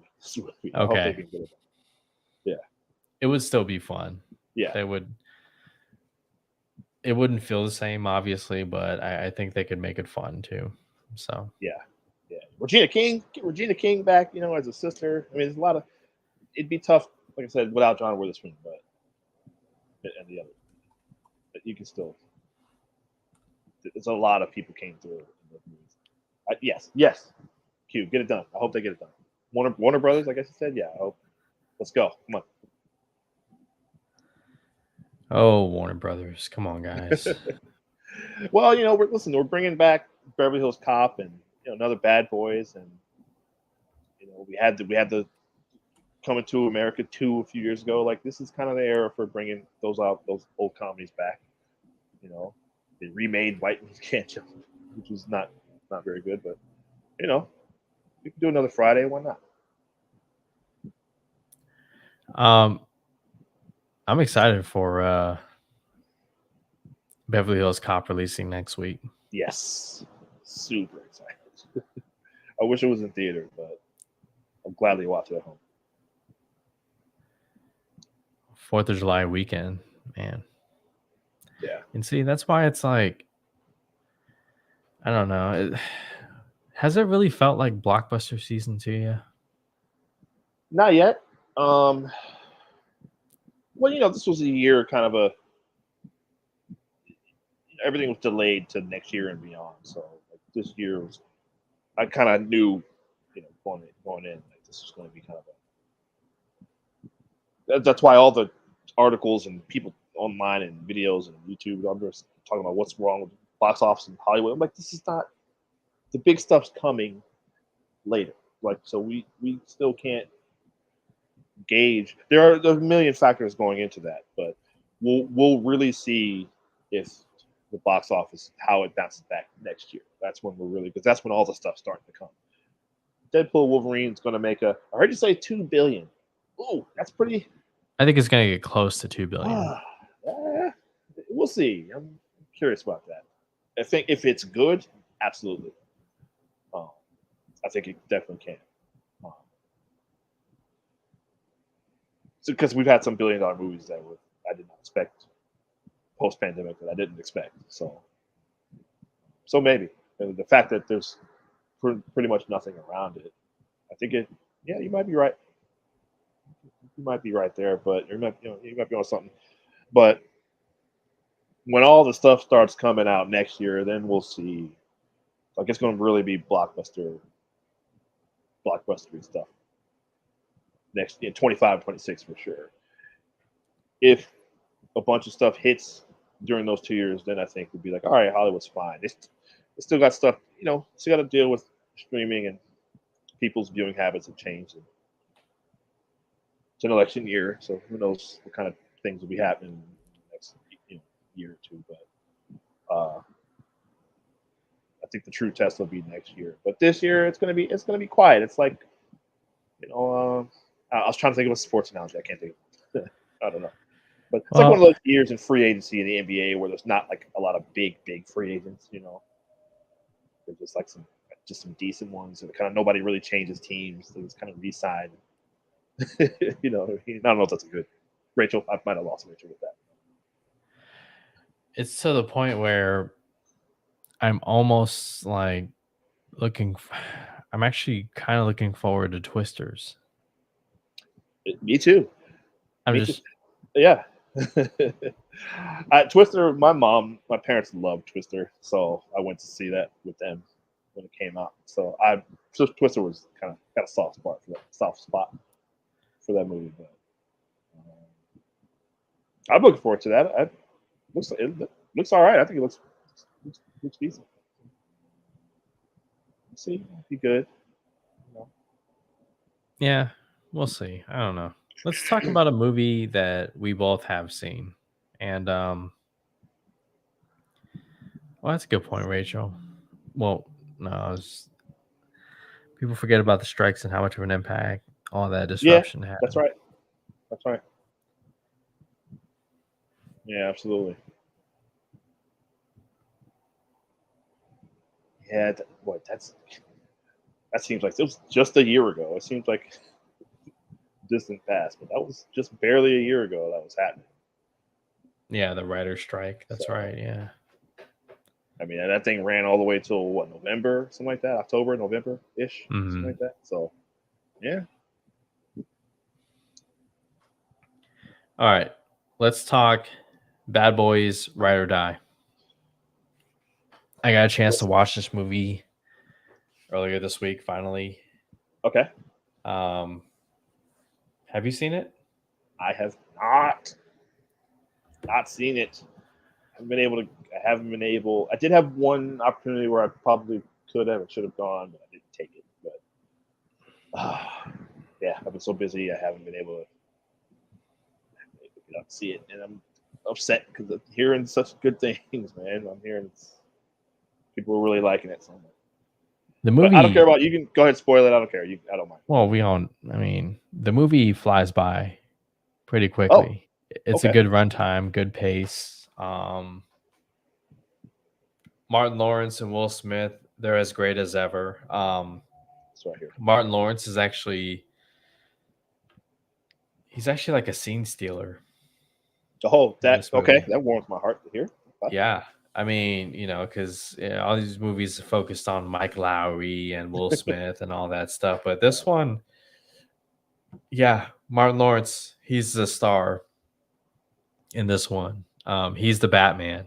I hope they can get it. Yeah, it would still be fun. Yeah, they would. It wouldn't feel the same, obviously, but I think they could make it fun too. So yeah. Regina King, get Regina King back. You know, as a sister. I mean, there's a lot of. It'd be tough, like I said, without John Witherspoon, but and the other. But you can still. There's a lot of people came through in those movies. Yes. Q, get it done. I hope they get it done. Warner Brothers, I guess you said. Yeah, I hope. Let's go. Come on. Oh, Warner Brothers, come on, guys. Well, you know, we're bringing back Beverly Hills Cop and another Bad Boys, and we had the Coming to America 2 a few years ago. Like, this is kind of the era for bringing those old comedies back. You know, they remade White Man's Can't Jump, which was not very good, but we can do another Friday. Why not? I'm excited for Beverly Hills Cop releasing next week. Yes, super excited. I wish it was in theater, but I'll gladly watch it at home. 4th of July weekend, man. Yeah. And see, that's why it's like, I don't know. Has it really felt like blockbuster season to you? Not yet. Well, this was a year kind of everything was delayed to next year and beyond. So like, this year was, I kind of knew, going in, like, this was going to be kind of that's why all the articles and people online and videos and YouTube, I'm just talking about what's wrong with box office in Hollywood. I'm like, this is not, the big stuff's coming later. Like, so we still can't gauge. There are a million factors going into that, but we'll really see if the box office, how it bounces back next year. That's when because that's when all the stuff's starting to come. Deadpool Wolverine's going to make I heard you say $2 billion. Ooh, that's pretty. I think it's going to get close to $2 billion. We'll see. I'm curious about that. I think if it's good, absolutely. I think it definitely can. So, because we've had some billion-dollar movies that I did not expect post-pandemic, that I didn't expect. So maybe. And the fact that there's pretty much nothing around it, I think you might be right. You might be right there, but you might be on something. But when all the stuff starts coming out next year, then we'll see. Like, it's going to really be blockbustery stuff. next in 25, 26 for sure. If a bunch of stuff hits during those 2 years, then I think we'd be like, all right, Hollywood's fine. They still got stuff, still got to deal with streaming and people's viewing habits have changed. And it's an election year, so who knows what kind of things will be happening in the next year or two. But I think the true test will be next year. But this year, it's gonna be quiet. It's like, I was trying to think of a sports analogy. I can't think of it. I don't know. But it's like one of those years in free agency in the NBA where there's not like a lot of big free agents. There's just like some decent ones, and kind of nobody really changes teams. So it's kind of re-sign. I don't know if that's a good. Rachel, I might have lost Rachel with that. It's to the point where I'm almost like I'm actually kind of looking forward to Twisters. Me too. Yeah. Twister, my parents loved Twister, so I went to see that with them when it came out. So Twister was kind of got a soft spot for that movie. But I'm looking forward to that. It looks all right. I think it looks decent. Let's see, it'll be good. Yeah, we'll see. I don't know. Let's talk about a movie that we both have seen. And well, that's a good point, Rachel. Well, no, people forget about the strikes and how much of an impact all that disruption had. That's right. Yeah, absolutely. Yeah, that seems like it was just a year ago. It seems like distant past, but that was just barely a year ago that was happening. Yeah, the writer's strike. That's right. Yeah. I mean, that thing ran all the way till November, something like that, October, November ish, something like that. So, yeah. All right, let's talk Bad Boys Ride or Die. I got a chance to watch this movie earlier this week. Finally. Okay. Have you seen it? I have not seen it. I haven't been able. I did have one opportunity where I probably could have or should have gone, but I didn't take it. But yeah, I've been so busy, I haven't been able to get out and see it, and I'm upset because I'm hearing such good things, man. I'm hearing people are really liking it. So the movie. But I don't care about. You can go ahead and spoil it. I don't care. I don't mind. Well, the movie flies by pretty quickly. It's a good runtime, good pace. Martin Lawrence and Will Smith, they're as great as ever. It's right here. Martin Lawrence is he's actually like a scene stealer. Oh, that warms my heart to hear. Yeah. I mean, because all these movies are focused on Mike Lowry and Will Smith and all that stuff. But this one, yeah, Martin Lawrence, he's the star in this one. He's the Batman.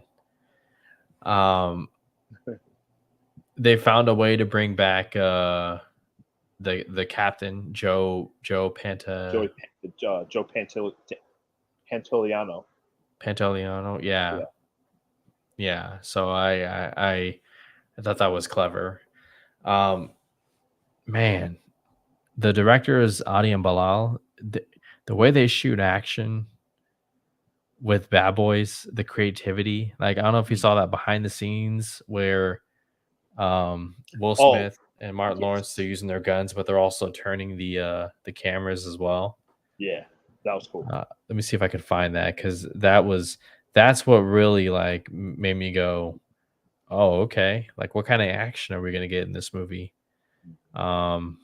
They found a way to bring back the captain, Joe Pantoliano. Pantoliano, yeah. So I thought that was clever. Man, the director is Adi and Bilal. The way they shoot action with Bad Boys, the creativity. Like, I don't know if you saw that behind the scenes where Will Smith and Martin Lawrence, they're using their guns, but they're also turning the cameras as well. Yeah, that was cool. Let me see if I could find that, because that's what really like made me go, oh, okay. Like, what kind of action are we gonna get in this movie? Here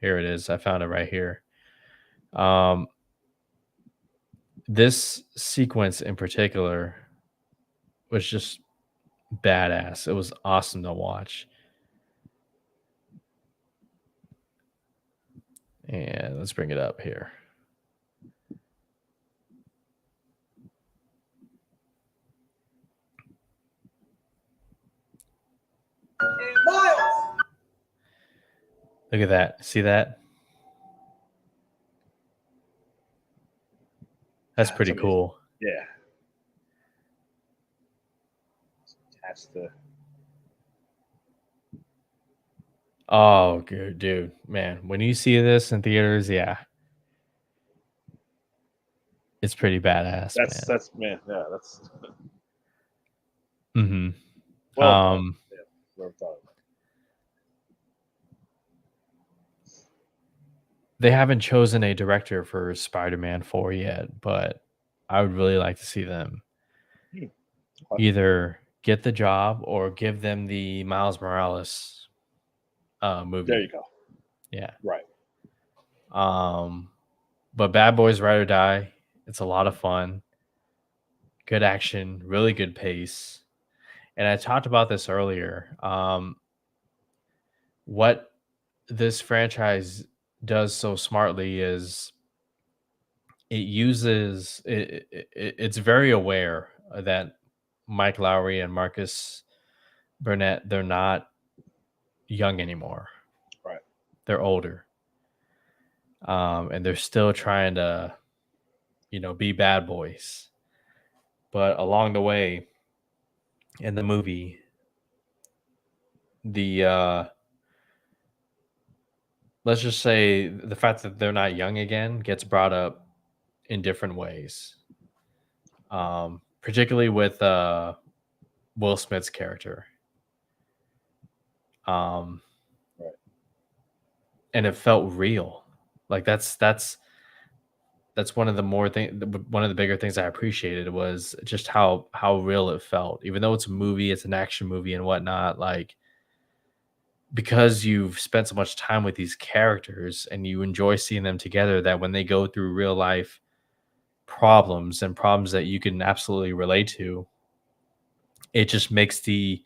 it is. I found it right here. This sequence in particular was just badass. It was awesome to watch. And let's bring it up here. Look at that. See that? That's pretty cool. Yeah. Has to. Oh, good dude, man. When you see this in theaters, yeah, it's pretty badass, man. That's man. Yeah, that's Mm-hmm. well done. Yeah, well done. They haven't chosen a director for Spider-Man 4 yet, but I would really like to see them either get the job or give them the Miles Morales movie. There you go. Yeah. Right. But Bad Boys Ride or Die, it's a lot of fun. Good action, really good pace. And I talked about this earlier. What this franchise does so smartly is it's very aware that Mike Lowry and Marcus Burnett, they're not young anymore. Right. They're older. And they're still trying to, be bad boys. But along the way in the movie, let's just say the fact that they're not young again gets brought up in different ways. Particularly with Will Smith's character. Right. And it felt real. Like that's one of the bigger things I appreciated was just how real it felt. Even though it's a movie, it's an action movie and whatnot, like because you've spent so much time with these characters and you enjoy seeing them together, that when they go through real life problems and problems that you can absolutely relate to, it just makes the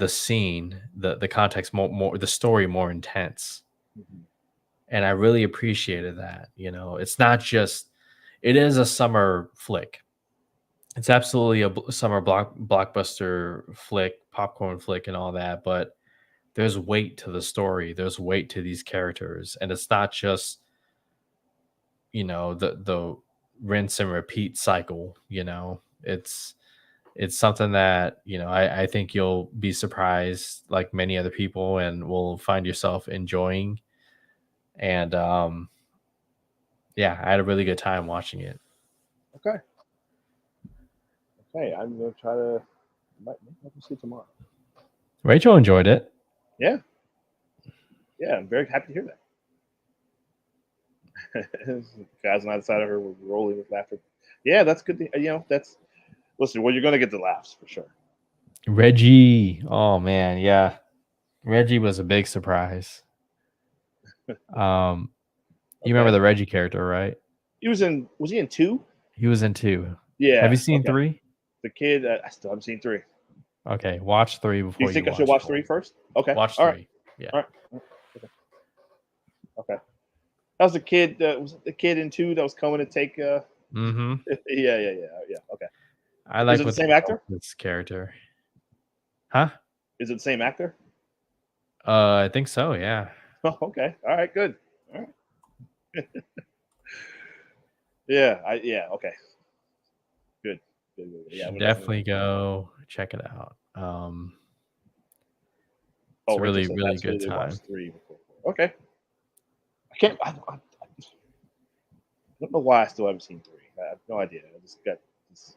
scene, the context more the story more intense. Mm-hmm. And I really appreciated that. It's not just, it is a summer flick. It's absolutely a summer blockbuster flick, popcorn flick and all that, but there's weight to the story. There's weight to these characters. And it's not just, the rinse and repeat cycle, it's something that, I think you'll be surprised like many other people and will find yourself enjoying. And yeah, I had a really good time watching it. Okay, I'm gonna try to might see it tomorrow. Rachel enjoyed it. Yeah, I'm very happy to hear that. Guys on either side of her were rolling with laughter. Yeah, that's good. That's listen. Well, you're gonna get the laughs for sure. Reggie, oh man, yeah, Reggie was a big surprise. You remember the Reggie character, right? Was he in 2? He was in 2. Yeah. Have you seen 3? The kid, I still haven't seen 3. Okay, watch 3 before you. You think I should watch 3 first? Okay. Watch 3. Right. Yeah. All right. Okay. That was the kid. Was the kid in 2 that was coming to take? Mm-hmm. Yeah. Okay. I like the same actor. This character. Huh? Is it the same actor? I think so. Yeah. Oh, okay. All right. Good. All right. Yeah. Okay. Good. Yeah. Definitely go check it out. It's a really, really good time. 3 before. Okay. I can't. I don't know why I still haven't seen 3. I have no idea. I just got this.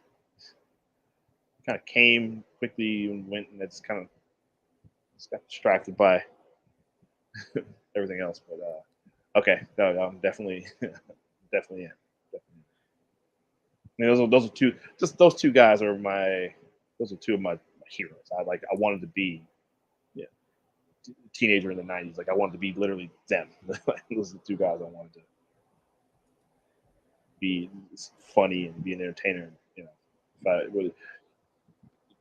Kind of came quickly and went, and it's kind of just got distracted by everything else. But okay, no, I'm definitely in. Definitely. I mean, those are two. Just those two guys are those are two of my heroes. I wanted to be, teenager in the '90s. Like I wanted to be literally them. Those are the two guys I wanted to be funny and be an entertainer. If I would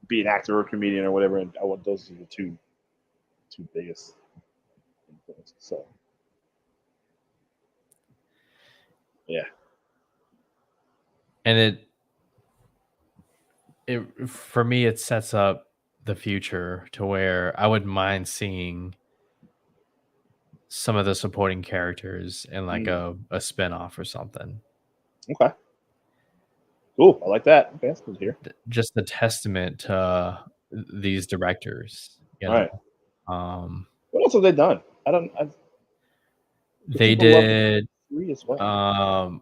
be an actor or a comedian or whatever, and those are the two biggest influences. So yeah. And it for me, it sets up the future to where I wouldn't mind seeing some of the supporting characters in like a spinoff or something. Okay. Oh, I like that. Okay, that's good to hear. Just a testament to these directors, you All right. know. What else have they done? They people love did 3 as well.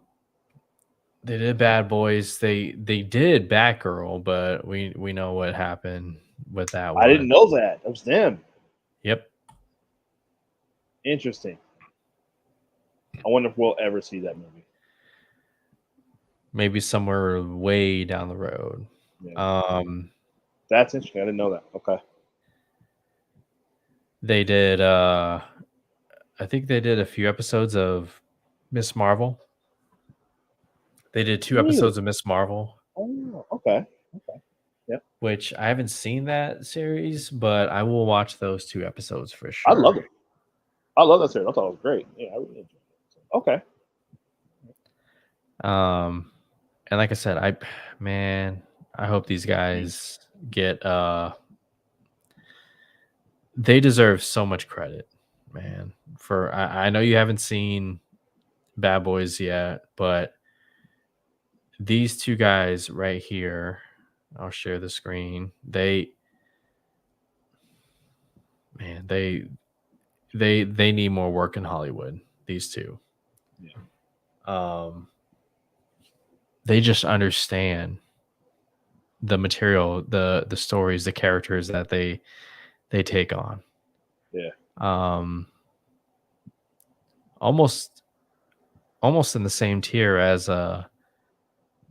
they did Bad Boys. They did Batgirl, but we know what happened with that I didn't one. know that. That was them. Yep. Interesting. I wonder if we'll ever see that movie. Maybe somewhere way down the road. Yeah. That's interesting. I didn't know that. Okay. They did I think they did a few episodes of Miss Marvel. They did 2 Really? episodes of Miss Marvel, Oh, okay. Okay. Yep. which I haven't seen that series, but I will watch those 2 episodes for I sure. love it. I love that series. I thought it was great. Yeah, I really enjoyed it. So, okay. And like I said, I hope these guys get they deserve so much credit, man. For I know you haven't seen Bad Boys yet, but these 2 guys right here, I'll share the screen. They need more work in Hollywood, these 2. Yeah. They just understand the material, the stories, the characters that they take on. Yeah. Almost in the same tier as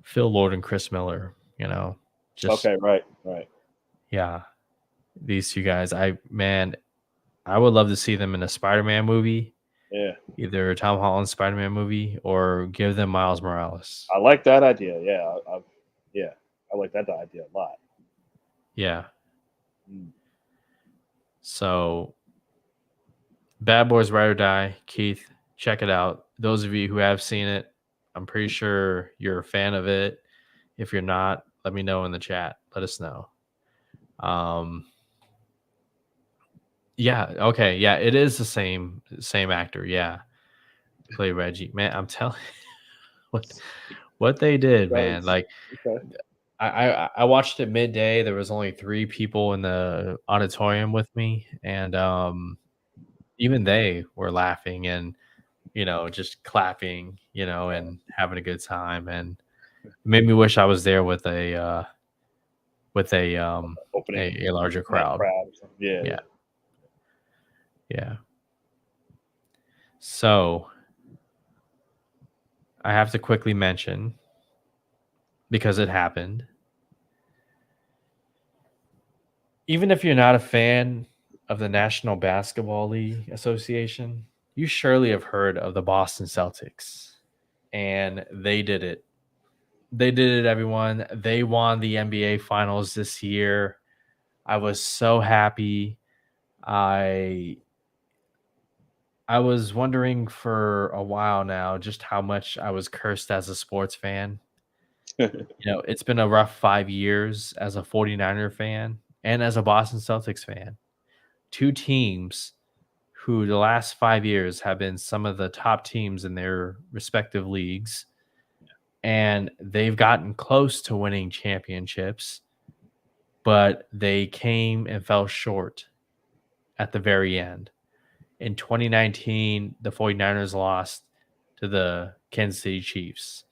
Phil Lord and Chris Miller, you know. Just Okay, right. yeah. These 2 guys, I would love to see them in a Spider-Man movie. Yeah. Either Tom Holland's Spider-Man movie or give them Miles Morales. I like that idea. Yeah. I like that idea a lot. Yeah. So Bad Boys Ride or Die, Keith, check it out. Those of you who have seen it, I'm pretty sure you're a fan of it. If you're not, let me know in the chat. Let us know. Yeah, okay. Yeah, it is the same actor. Yeah. Play Reggie. Man, I'm telling you what they did, man. Like okay. I watched it midday. There was only 3 people in the auditorium with me, and even they were laughing and just clapping, and having a good time, and it made me wish I was there with a Opening a larger crowd. or something. Yeah. Yeah. So I have to quickly mention, because it happened. Even if you're not a fan of the National Basketball League Association, you surely have heard of the Boston Celtics. And they did it. They did it, everyone. They won the NBA Finals this year. I was so happy. I was wondering for a while now just how much I was cursed as a sports fan. It's been a rough 5 years as a 49er fan and as a Boston Celtics fan. 2 teams who the last 5 years have been some of the top teams in their respective leagues, and they've gotten close to winning championships, but they came and fell short at the very end. In 2019, the 49ers lost to the Kansas City Chiefs.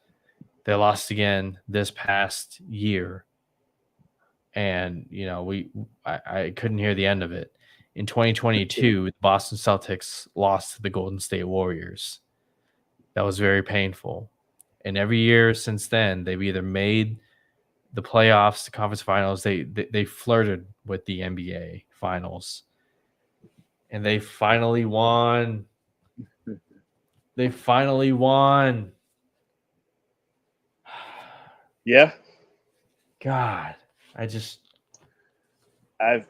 They lost again this past year. And, I couldn't hear the end of it. In 2022, the Boston Celtics lost to the Golden State Warriors. That was very painful. And every year since then, they've either made the playoffs, the conference finals. They flirted with the NBA finals. And they finally won. They finally won. Yeah. God, I I've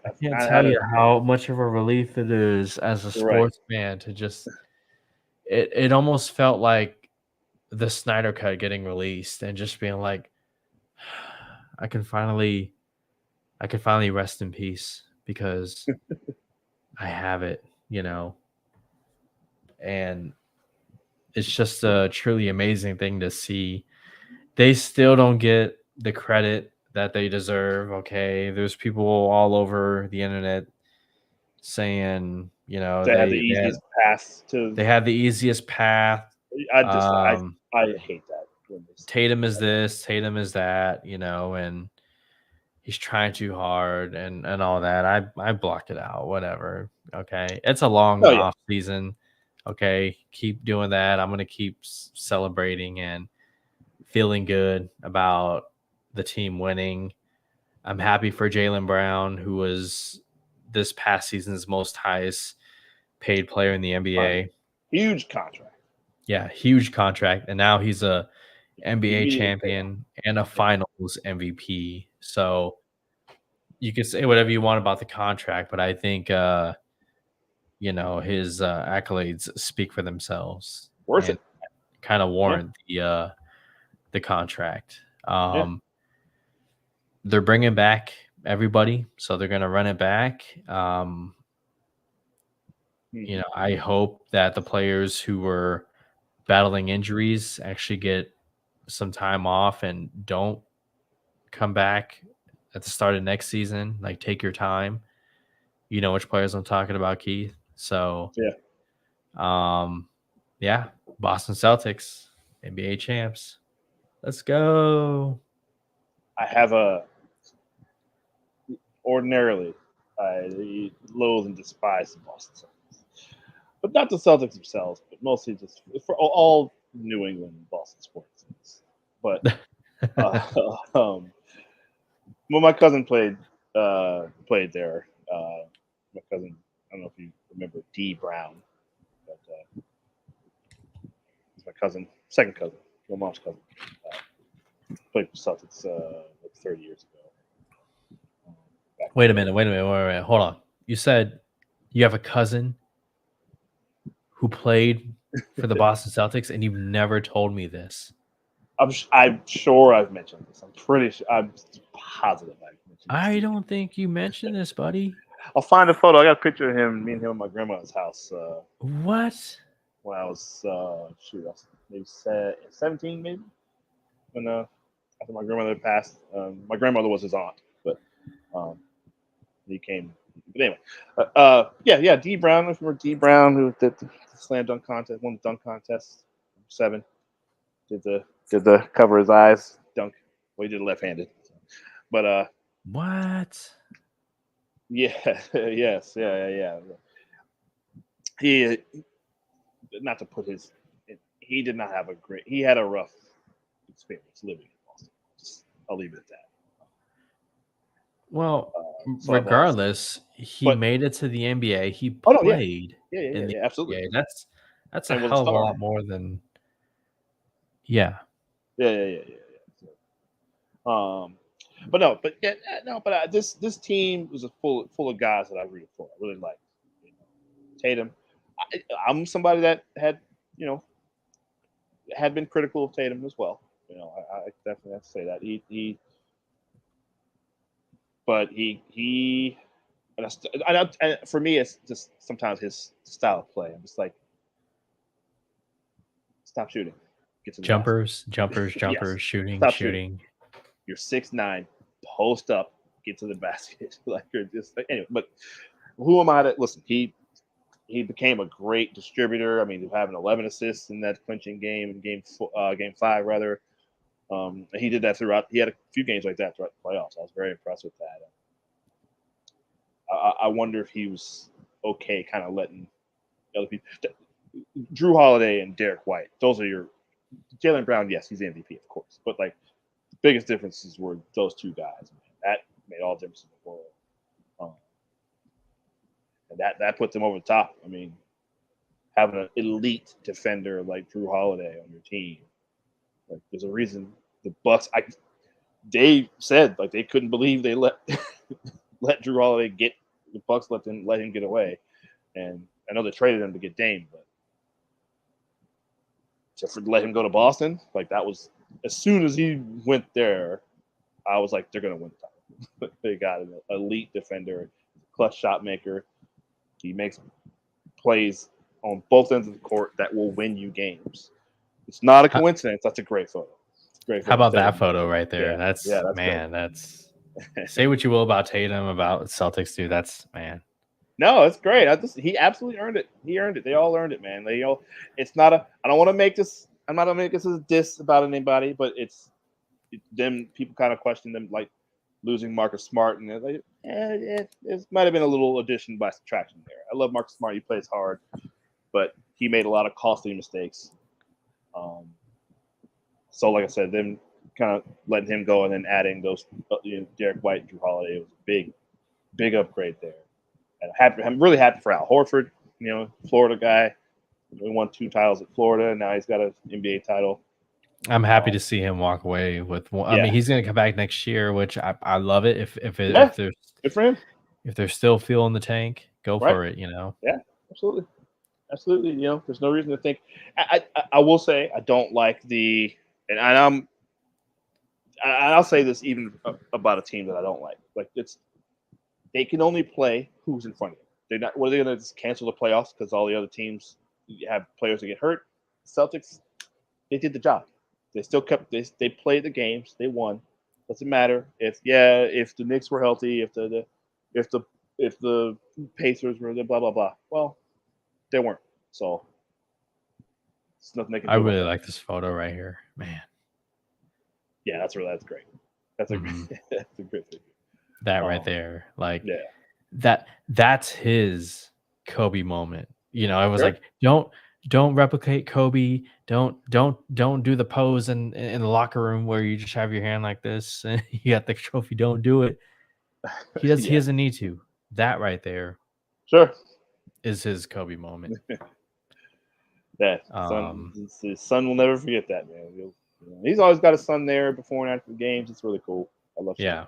can't not tell had you how much of a relief it is as a sports fan to just it almost felt like the Snyder Cut getting released and just being like, I can finally rest in peace because I have it, and it's just a truly amazing thing to see. they still don't get the credit that they deserve. Okay, there's people all over the internet saying, They have the easiest path to. they had the easiest path. I hate that. Tatum is this, Tatum is that, and he's trying too hard and all that. I block it out. Whatever. Okay, it's a long off season. Okay, keep doing that. I'm gonna keep celebrating and feeling good about the team winning. I'm happy for Jaylen Brown, who was this past season's most highest paid player in the NBA. Huge contract. Yeah, huge contract. And now he's a NBA Immediate champion and a finals MVP. So you can say whatever you want about the contract, but I think his accolades speak for themselves. Worth it. Kind of warrant the contract. They're bringing back everybody, so they're going to run it back. I hope that the players who were battling injuries actually get some time off and don't come back at the start of next season. Like, take your time. You know which players I'm talking about, Keith. So, Boston Celtics, NBA champs. Let's go. I have ordinarily, I loathe and despise the Boston Celtics, but not the Celtics themselves, but mostly just for all New England Boston sports teams. But when my cousin played there, my cousin, I don't know if you remember D Brown, but he's my cousin, second cousin, my mom's cousin. Played for Celtics like 30 years ago. Wait a minute. Hold on. You said you have a cousin who played for the Boston Celtics, and you've never told me this. I'm sure I've mentioned this. I'm pretty sure. I'm positive I've mentioned this. I don't think you mentioned this, buddy. I'll find a photo. I got a picture of him, me and him at my grandma's house. What? When I was, I was maybe 17, maybe. When after my grandmother passed, my grandmother was his aunt, but he came. But anyway, D Brown. If you remember D Brown, who did the slam dunk contest, won the dunk contest, 7. Did the cover his eyes dunk? Well, he did left-handed, but what? Yeah, yes, yeah. He, not to put his, he did not have he had a rough experience living in Boston. I'll leave it at that. Well, regardless, he made it to the NBA. He played in the absolutely. NBA. That's a hell of a lot more than. Yeah. But this team was full of guys that I rooted for. I really like Tatum. I'm somebody that had been critical of Tatum as well. I definitely have to say that for me, it's just sometimes his style of play. I'm just like, stop shooting. Get to the jumpers, yes. shooting. You're 6'9", post up, get to the basket. Like, you're just anyway. But who am I to listen? He became a great distributor. I mean, having 11 assists in that clinching game, game 5 rather. He did that throughout. He had a few games like that throughout the playoffs. I was very impressed with that. I wonder if he was okay, kind of letting other people. Drew Holiday and Derek White. Those are your. Jaylen Brown, yes, he's the MVP, of course, but like the biggest differences were those two guys. Man. That made all the difference in the world, and that put them over the top. I mean, having an elite defender like Drew Holiday on your team, like there's a reason the Bucks. They said like they couldn't believe they let Drew Holiday get the Bucks let him get away, and I know they traded him to get Dame, but. To let him go to Boston, like that was as soon as he went there, I was like, they're gonna win the title. They got an elite defender, clutch shot maker. He makes plays on both ends of the court that will win you games. It's not a coincidence. That's a great photo. Great How about Tatum. that photo right there? Yeah, That's that's man. great. That's say what you will about Tatum, about Celtics, dude. That's man. No, it's great. He absolutely earned it. He earned it. They all earned it, man. They all. It's not a. I don't want to make this. I'm not gonna make this a diss about anybody, but it's them. People kind of question them, like losing Marcus Smart, and they're like, it might have been a little addition by subtraction there. I love Marcus Smart. He plays hard, but he made a lot of costly mistakes. So, like I said, them kind of letting him go and then adding those Derek White and Drew Holiday was a big upgrade there. And I'm really happy for Al Horford. Florida guy. He won 2 titles at Florida, and now he's got an NBA title. I'm happy to see him walk away with one. I mean, he's going to come back next year, which I love it. If there's good for him. If they're still fuel in the tank, go for it. Yeah, absolutely. There's no reason to think. I will say I don't like I'll say this even about a team that I don't like. Like they can only play who's in front of them. They're not. What are they going to just cancel the playoffs because all the other teams have players that get hurt? Celtics, they did the job. They still kept. They played the games. They won. Doesn't matter if the Knicks were healthy, if the Pacers were blah blah blah. Well, they weren't. So it's nothing they can do. I really like this photo right here, man. Yeah, that's great. That's a that's a great thing. That right there, like that's his Kobe moment. I was like, don't replicate Kobe. Don't do the pose in the locker room where you just have your hand like this and you got the trophy. Don't do it. He doesn't need to. That right there, is his Kobe moment. His son will never forget that, man. He's always got a son there before and after the games. It's really cool. I love. Yeah.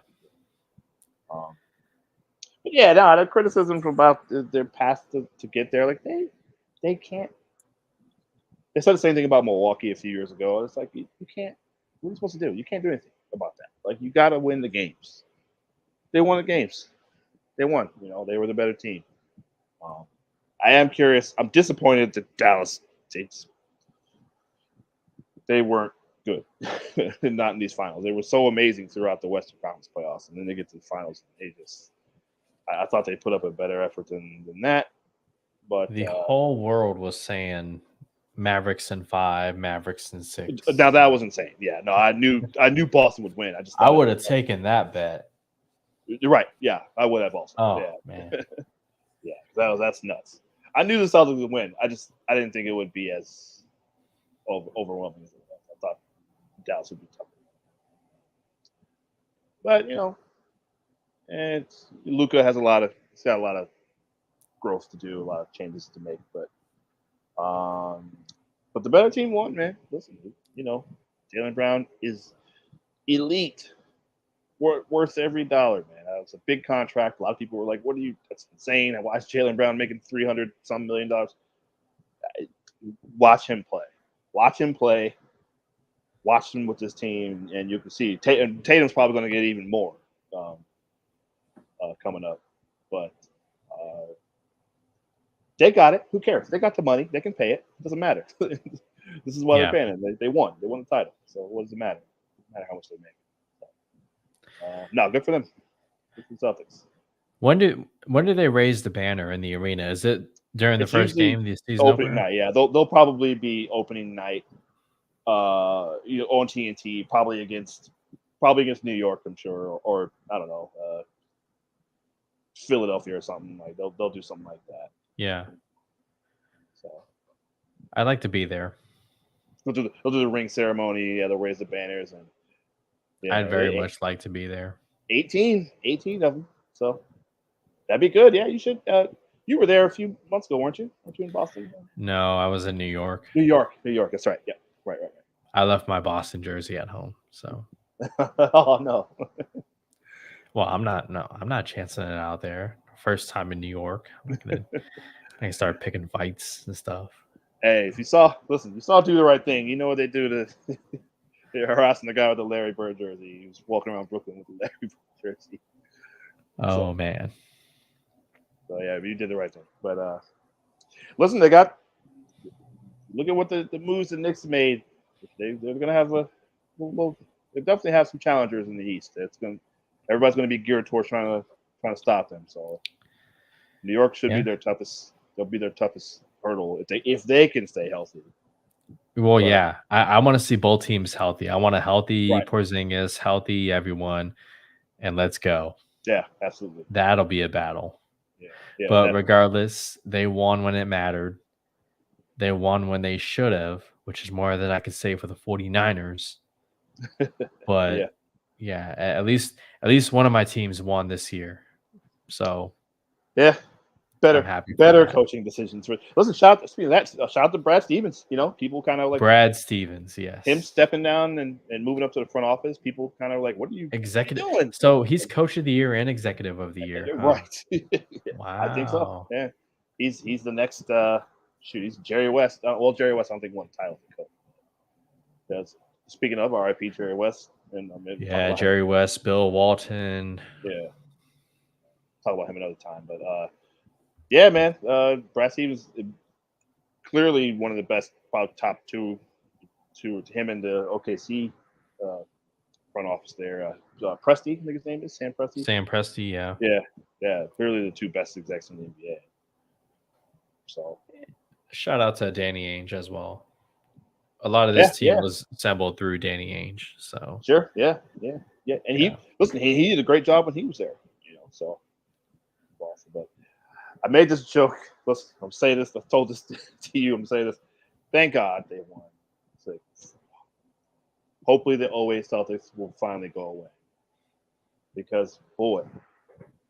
But yeah, no, the criticism about their path to get there, like they can't. They said the same thing about Milwaukee a few years ago. It's like you can't. What are you supposed to do? You can't do anything about that. Like you got to win the games. They won the games. They won. They were the better team. I am curious. I'm disappointed that Dallas States. They weren't good, not in these finals. They were so amazing throughout the Western Conference playoffs, and then they get to the finals. And I thought they put up a better effort than that. But the whole world was saying Mavericks in 5, Mavericks in 6. Now that was insane. Yeah, no, I knew Boston would win. I would have taken that bet. You're right. Yeah, I would have also. Oh yeah. man. Yeah, that's nuts. I knew the Celtics would win. I didn't think it would be as overwhelming as it was. I thought Dallas would be tougher. But and Luka has he's got a lot of growth to do, a lot of changes to make. But the better team won, man. Listen, Jaylen Brown is elite, worth every dollar, man. It's a big contract. A lot of people were like, "What are you? That's insane." Why is Jaylen Brown making $300-some million? Watch him play. Watch him play. Watch him with this team, and you can see Tatum's probably going to get even more coming up. But they got it. Who cares? They got the money. They can pay it. It doesn't matter. This is why they're paying it. They won. They won the title. So what does it matter? It doesn't matter how much they make. No, good for them. Good for the Celtics. When do they raise the banner in the arena? Is it during the first game, the season opening opener? night? Yeah, they'll probably be opening night. On TNT, probably against New York, I'm sure, or I don't know, Philadelphia or something. Like they'll do something like that. Yeah. So I'd like to be there. They'll do the ring ceremony. Yeah, they'll raise the banners, and I'd very much like to be there. 18 of them. So that'd be good. Yeah, you should. You were there a few months ago, weren't you? Weren't you in Boston? No, I was in New York. New York. That's right. Yeah, right. I left my Boston jersey at home. So. Oh no. Well, I'm not chancing it out there. First time in New York. I can start picking fights and stuff. Hey, if you saw do the right thing. You know what they do to they're harassing the guy with the Larry Bird jersey. He was walking around Brooklyn with the Larry Bird jersey. Oh man. So yeah, you did the right thing. But listen, look at what the moves the Knicks made. They're gonna have well, they definitely have some challengers in the East. Everybody's going to be geared towards trying to stop them. So New York should be Yeah. their toughest. They'll be their toughest hurdle if they can stay healthy. Well, But, yeah, I want to see both teams healthy. I want a healthy right. Porzingis, healthy everyone, and let's go. Yeah, absolutely. That'll be a battle. Yeah, But definitely. regardless, they won when it mattered. They won when they should have, which is more than I could say for the 49ers. But yeah, at least one of my teams won this year. So yeah, I'm happy for better that. coaching decisions. Listen, shout out to Brad Stevens. People kind of like Brad Stevens, yes. him stepping down and moving up to the front office. People kind of like, what are you doing? So he's coach of the year and executive of the year. Huh? Right. Wow. I think so. Yeah. He's the next he's Jerry West. Jerry West I don't think won the title for coach. Because speaking of RIP Jerry West and Jerry West, Bill Walton. Yeah. Talk about him another time. But yeah, man. Brad Stevens clearly one of the best, probably top two to him and the OKC front office there. Presti, I think his name is Sam Presti. Sam Presti, yeah. Yeah. Clearly the two best execs in the NBA. So shout out to Danny Ainge as well. A lot of this team was assembled through Danny Ainge. So sure, yeah. And he did a great job when he was there. So awesome. But I made this joke. I'm saying this. I told this to you. I'm saying this. Thank God they won. Hopefully the 08 Celtics will finally go away. Because boy,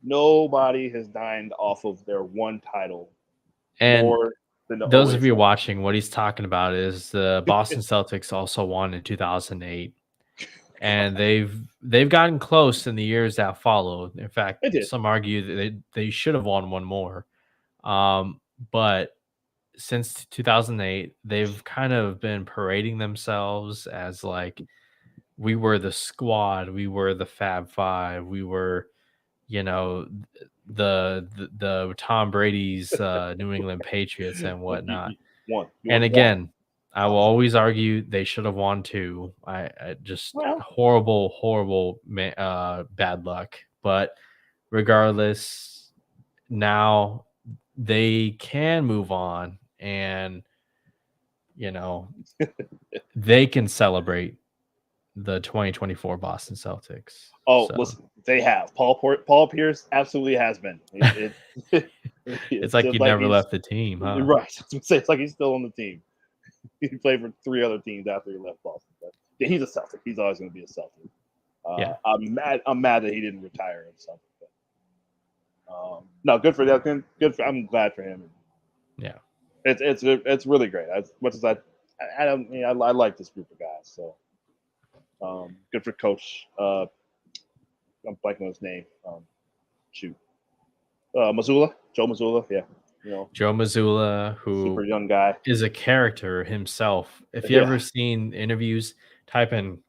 nobody has dined off of their one title more than the those of you watching, what he's talking about is the Boston Celtics also won in 2008. And they've gotten close in the years that followed. In fact, some argue that they should have won one more. But since 2008, they've kind of been parading themselves as like, we were the squad, we were the Fab Five, we were, the Tom Brady's New England Patriots and whatnot. And again, I will always argue they should have won too. I just horrible bad luck. But regardless, now they can move on and they can celebrate the 2024 Boston Celtics. Listen, they have. Paul Pierce absolutely has been. It's like he never left the team, huh? Right. It's like he's still on the team. He played for 3 other teams after he left Boston. But yeah, he's a Celtic. He's always going to be a Celtic. I'm mad that he didn't retire or something. But, no, good for that. I'm glad for him. Yeah, it's really great. As much as I like this group of guys. So good for Coach. I'm blanking on his name. Mazzulla, Joe Mazzulla. Yeah. Joe Mazzulla, who super young guy, is a character himself. If you ever seen interviews, type in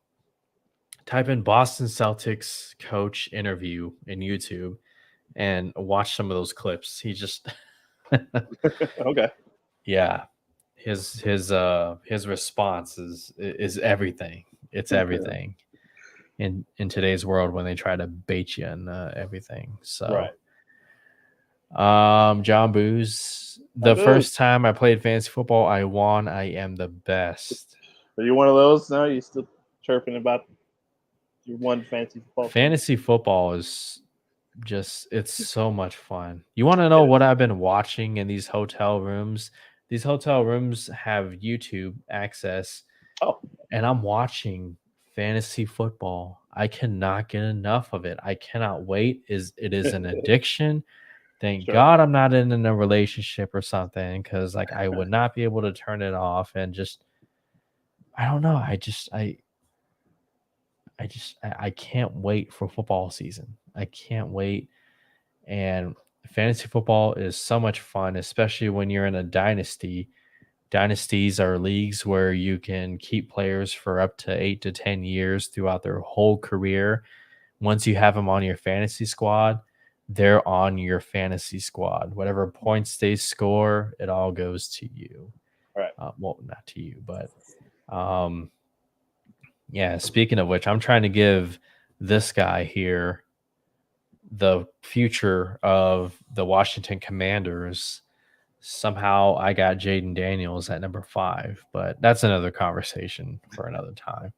Boston Celtics coach interview in YouTube and watch some of those clips. He just okay. Yeah. His response is everything. It's everything in today's world when they try to bait you and everything. So right. John Booze, the first time I played fantasy football, I won. I am the best. Are you one of those? No, you still chirping about your one fantasy football? Fantasy football is it's so much fun. You want to know what I've been watching in these hotel rooms? These hotel rooms have YouTube access. And I'm watching fantasy football. I cannot get enough of it. I cannot wait. It is an addiction. Thank God I'm not in a relationship or something, because like I would not be able to turn it off and just I don't know. I can't wait for football season. I can't wait. And fantasy football is so much fun, especially when you're in a dynasty. Dynasties are leagues where you can keep players for up to 8 to 10 years throughout their whole career. Once you have them on your fantasy squad, they're on your fantasy squad. Whatever points they score, it all goes to you. Right. Well, not to you, but Yeah, speaking of which, I'm trying to give this guy here the future of the Washington Commanders. Somehow I got Jaden Daniels at number 5, but that's another conversation for another time.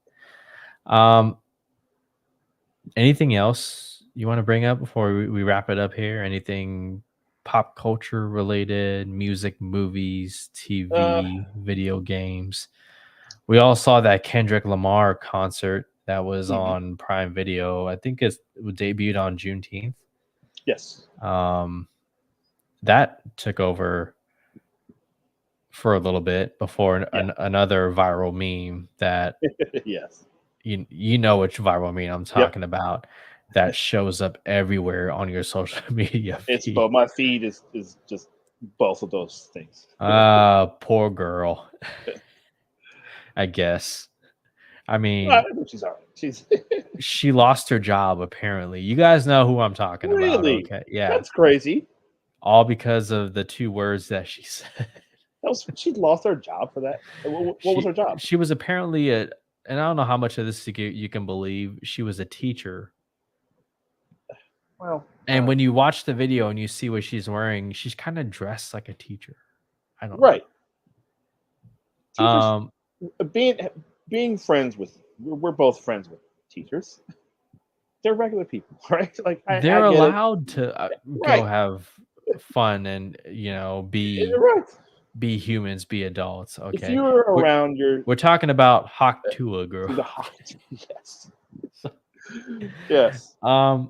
Anything else you want to bring up before we wrap it up here? Anything pop culture related, music, movies, TV, video games? We all saw that Kendrick Lamar concert that was on Prime Video. I think it debuted on Juneteenth. Yes. That took over for a little bit before another viral meme that yes, you know which viral meme I'm talking about, that shows up everywhere on your social media feed. But my feed is just both of those things. Poor girl. I guess. I mean, she's all right. She lost her job apparently. You guys know who I'm talking about, okay? Yeah, that's crazy. All because of the 2 words that she said. She lost her job for that. What was her job? She was apparently and I don't know how much of this you can believe. She was a teacher. Well, and when you watch the video and you see what she's wearing, she's kind of dressed like a teacher. I don't know. Being friends with, we're both friends with teachers. They're regular people, right? Like they're allowed to go have fun and be humans, be adults. Okay. If you're around we're talking about Hawk Tua, girl. Yes. Yes. I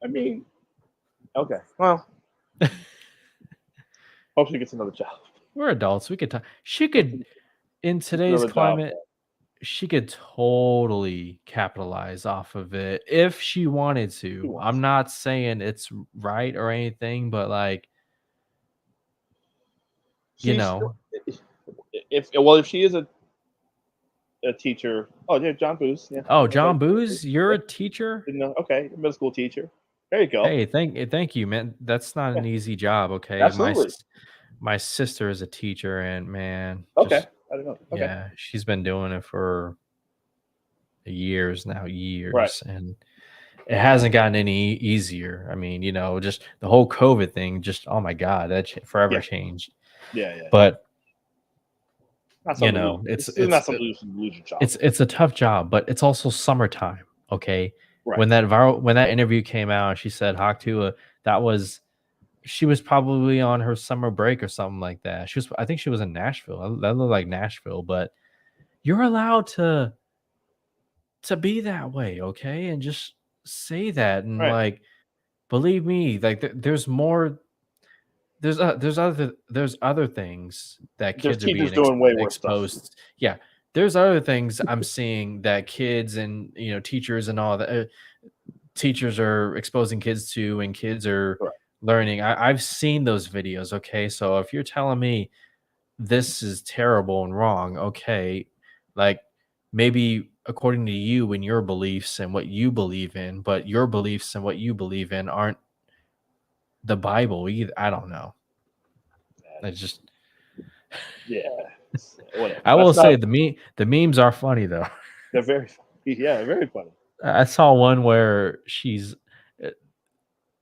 mean, okay. Well, hope she gets another job. We're adults. We could talk. She could, in today's climate, she could totally capitalize off of it if she wanted to. I'm not saying it's right or anything, but like, if she is a teacher. Oh, yeah, John Booz. Yeah. Oh, John Booz, you're a teacher? No, okay, middle school teacher. There you go. Hey, thank you, man. That's not an easy job. Okay, absolutely. My sister is a teacher, and man, okay, I don't know. Okay. Yeah, she's been doing it for years now, and it hasn't gotten any easier. I mean, just the whole COVID thing. Just oh my god, that forever changed. Yeah. But it's not some lose job. It's a tough job, but it's also summertime. Okay. Right. When that interview came out, she said Hawk Tua, she was probably on her summer break or something like that. I think she was in Nashville. That looked like Nashville, but you're allowed to be that way, okay? And just say that, and like, believe me, like there's more. There's other things that kids are being doing way exposed. Yeah, there's other things I'm seeing that kids and teachers and all that teachers are exposing kids to, and kids are learning. I've seen those videos. Okay, so if you're telling me this is terrible and wrong, okay, like maybe according to you and your beliefs and what you believe in, but your beliefs and what you believe in aren't the Bible either. I don't know. I just I will say the memes are funny though. They're very funny. Yeah, very funny. I saw one where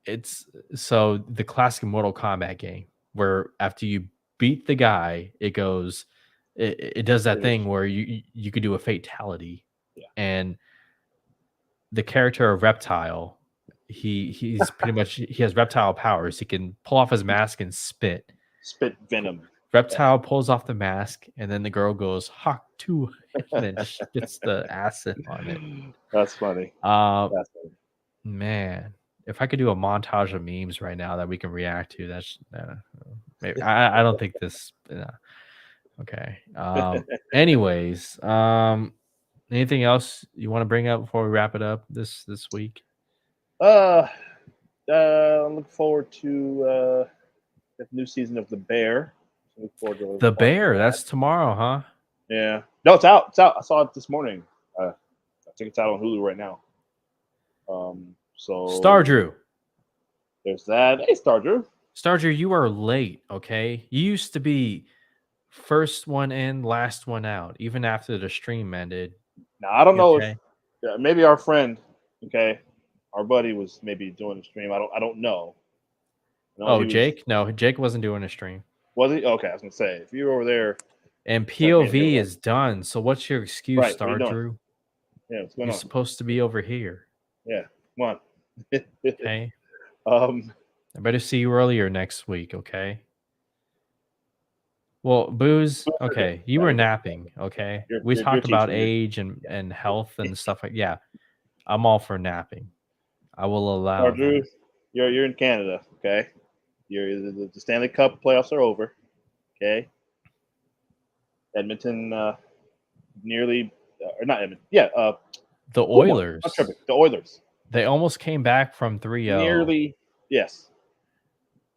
it's so the classic Mortal Kombat game where after you beat the guy, it goes it does that thing where you could do a fatality. And the character of Reptile, he's pretty much, he has reptile powers. He can pull off his mask and spit venom. Reptile pulls off the mask, and then the girl goes Hawk 2 and then gets the acid on it. That's funny. That's funny. Man, if I could do a montage of memes right now that we can react to, that's maybe I don't think this okay. Anyways, anything else you want to bring up before we wrap it up this week? I'm looking forward to the new season of The Bear. Look forward to The Bear. That's tomorrow, huh? Yeah. No, it's out. It's out. I saw it this morning. I think it's out on Hulu right now. So Star Drew. There's that. Hey, Star Drew. Star Drew, you are late. Okay, you used to be first one in, last one out. Even after the stream ended, Now I don't know if Okay. maybe our friend, okay, our buddy was maybe doing the stream. I don't know. No, Oh, he was. Jake? No, Jake wasn't doing a stream. Was he? Okay, I was gonna say if you were over there, And check in here. POV is done. So what's your excuse, Right. What are you Star doing? Drew? Yeah, what's going You're on? supposed to be over here. Yeah, come on. Okay. Um, I better see you earlier next week, okay? Well, Booze, okay, you were napping, okay? We you're talked about teaching. age and health and stuff like yeah. I'm all for napping. I will allow Drew, that. you're in Canada, okay? The Stanley Cup playoffs are over, okay? Edmonton nearly, or not Edmonton, yeah. The Who won? I'm Oilers, tripping. The Oilers they almost came back from 3-0. nearly, yes,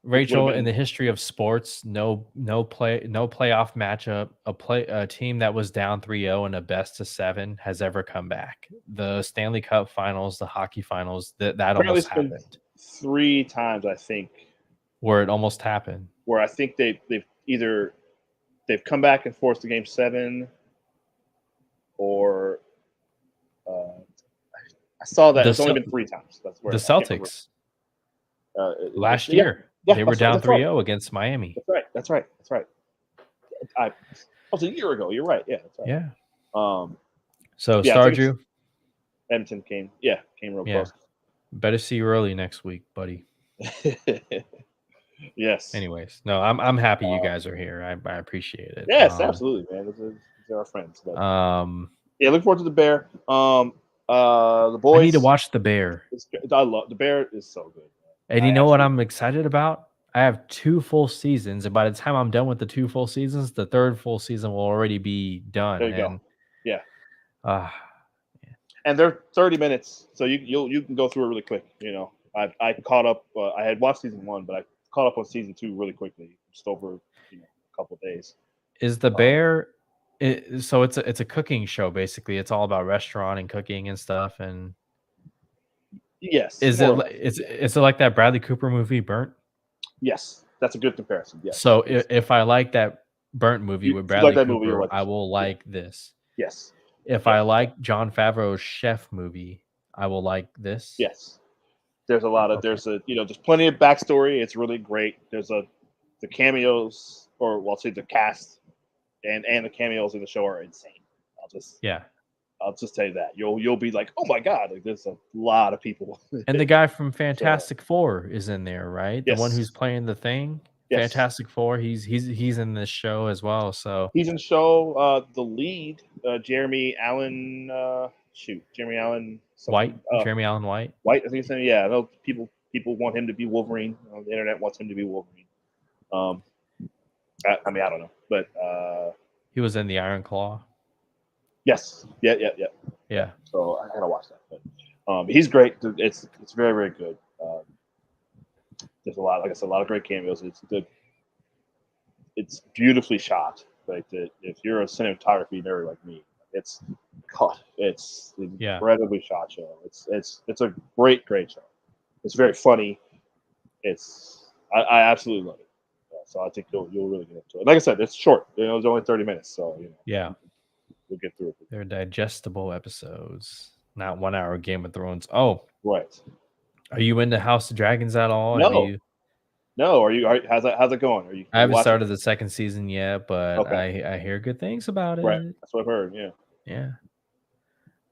which would have Rachel, in been the history of sports, no playoff matchup, a team that was down 3-0 in a best of 7 has ever come back. The Stanley Cup Finals, the hockey finals, that apparently almost it's been happened. 3 times I think Where it almost happened. where I think they've either come back and forced the game 7 or I saw that it's only been 3 times. That's where The I can't remember. Celtics last Yeah, year, yeah, they were down that's right. 3-0 against Miami. That's right. That was a year ago. You're right. Yeah, that's right. Yeah. So yeah, Star Drew, Edmonton came real close. Better see you early next week, buddy. Yes. Anyways, no, I'm happy you guys are here. I appreciate it. Yes, absolutely, man. These are our friends. But, yeah, look forward to the Bear. The boys. I need to watch the Bear. I love the Bear. Is so good. Man. And you know what I'm excited about? I have 2 full seasons, and by the time I'm done with the 2 full seasons, the 3rd full season will already be done. There you go. Yeah. And they're 30 minutes, so you can go through it really quick. You know, I caught up. I had watched season 1, but I caught up on season 2 really quickly, just over a couple of days. Is the Bear? So it's a cooking show basically. It's all about restaurant and cooking and stuff. And yes, is it like that Bradley Cooper movie Burnt? Yes, that's a good comparison. Yes. So if I like that Burnt movie with Bradley Cooper, I will like this. Yes. If I like Jon Favreau's Chef movie, I will like this. Yes. There's there's plenty of backstory. It's really great. There's the cameos, or well, say the cast and the cameos in the show are insane. I'll just tell you that. You'll be like, oh my god, like there's a lot of people. And the guy from Fantastic Four is in there, right? Yes. The one who's playing the Thing. Yes. Fantastic Four. He's in this show as well. So he's in the show. The lead, Jeremy Allen. Jeremy Allen White. Jeremy Allen White. White, I think his name. Yeah, I know people want him to be Wolverine. The internet wants him to be Wolverine. I mean, I don't know, but he was in the Iron Claw. Yes. Yeah. So I gotta watch that. But he's great. It's very, very good. There's a lot, like I said, a lot of great cameos. It's good. It's beautifully shot. Like if you're a cinematography nerd like me, it's incredibly shot show. It's a great show. It's very funny. I absolutely love it. So I think you'll really get into it. Like I said, it's short. It's only 30 minutes. So yeah. We'll get through it. They're digestible episodes, not 1 hour Game of Thrones. Oh, right. Are you into House of Dragons at all? No. No. How's that going? I haven't started the 2nd season yet, but I hear good things about it. Right. That's what I've heard. Yeah. Yeah.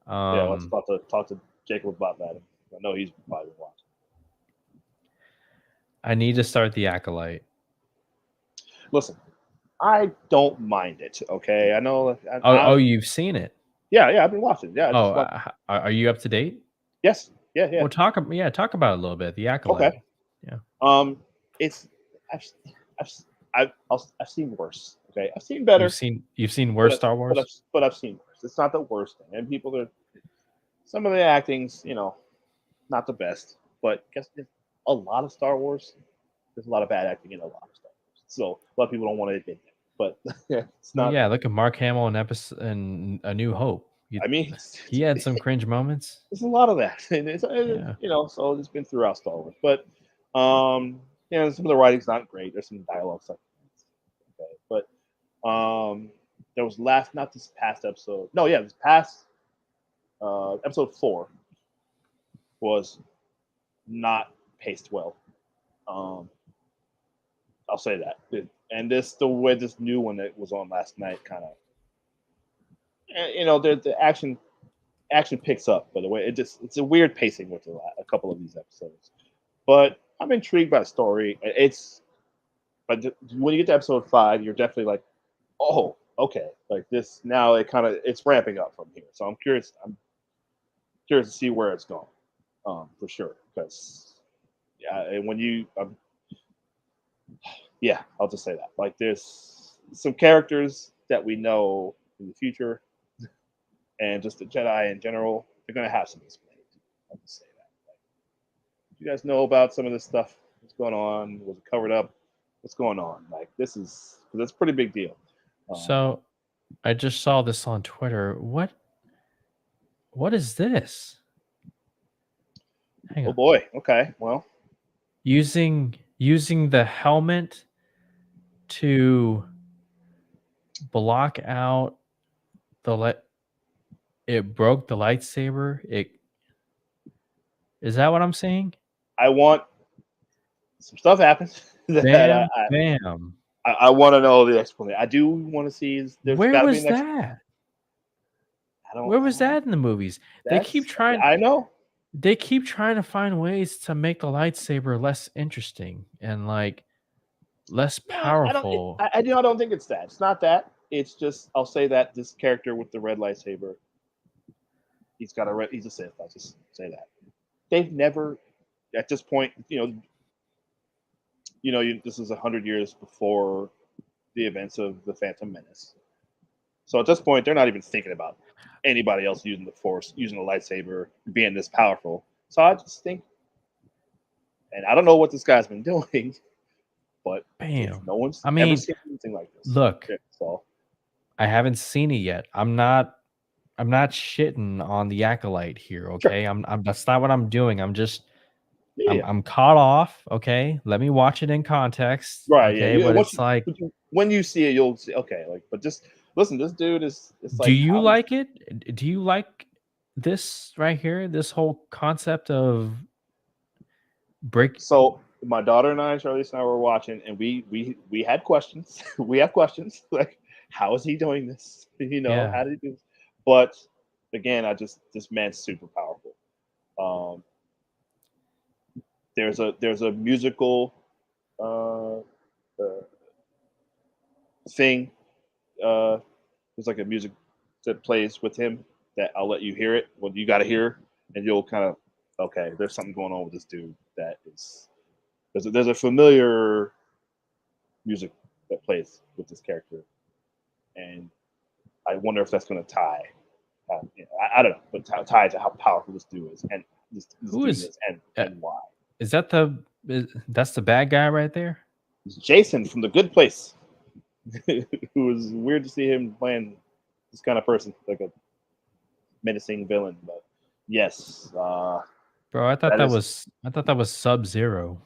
Let's talk to Jacob about that. I know he's probably watching. I need to start The Acolyte. Listen. I don't mind it. Okay, I know. You've seen it? Yeah, I've been watching. Yeah. Are you up to date? Yes. Yeah. Well, talk about it a little bit. The Acolyte. Okay. Yeah. It's I've seen worse. Okay, I've seen better. You've seen worse Star Wars, but I've seen worse. It's not the worst thing, and some of the acting's not the best, but guess a lot of Star Wars. There's a lot of bad acting in a lot of Star Wars. So a lot of people don't want to admit that, but it's not. Yeah, look at Mark Hamill in A New Hope. He had some cringe moments. There's a lot of that, and so it's been throughout Star Wars. But some of the writing's not great. There's some dialogue stuff. Okay, but there was not this past episode. No, yeah, this past Episode 4 was not paced well. I'll say that. And the way this new one that was on last night kind of, the action picks up, but the way it's a weird pacing with a couple of these episodes. But I'm intrigued by the story. But when you get to episode 5, you're definitely like, oh, okay, like this now. It's ramping up from here. So I'm curious. I'm curious to see where it's going, for sure. Because and when you, I'll just say that. Like there's some characters that we know in the future, and just the Jedi in general, they're gonna have some explained. I'll just say that. Like, you guys know about some of this stuff? What's going on? Was it covered up? What's going on? Like this is because it's a pretty big deal. So, I just saw this on Twitter. What is this? Hang Oh on. boy. Okay. Well, Using the helmet to block out it broke the lightsaber. Is that what I'm saying? I want some stuff happens that Bam, bam. I want to know the explanation. I do want to see. Where was that? Where was that in the movies? They keep trying. I know. They keep trying to find ways to make the lightsaber less interesting and like less powerful. I don't think it's that. It's not that. It's just I'll say that this character with the red lightsaber, he's a Sith. I'll just say that. They've never, at this point, this is 100 years before the events of the Phantom Menace. So at this point, they're not even thinking about anybody else using the Force, using a lightsaber, being this powerful. So I just think, and I don't know what this guy's been doing, but bam, no one's ever seen anything like this. Look, so I haven't seen it yet. I'm not shitting on the Acolyte here, okay? Sure. I'm that's not what I'm doing. I'm just I'm caught off, okay? Let me watch it in context. Right, okay? yeah. But it's like when you see it, you'll see okay, like but just listen, this dude is it's like do you like it? Do you like this right here? This whole concept of break. So my daughter and I, Charlize and I were watching and we had questions. We have questions like how is he doing this? How did he do this? But again, this man's super powerful. There's a musical thing. There's like a music that plays with him that I'll let you hear it. Well, you got to hear, and you'll kind of okay. There's something going on with this dude that is. There's a familiar music that plays with this character, and I wonder if that's going to tie. I don't know, but tie to how powerful this dude is, and this Who dude is and why. Is that that's the bad guy right there? It's Jason from The Good Place. Who was weird to see him playing this kind of person, like a menacing villain. But yes, bro, I thought that was Sub-Zero.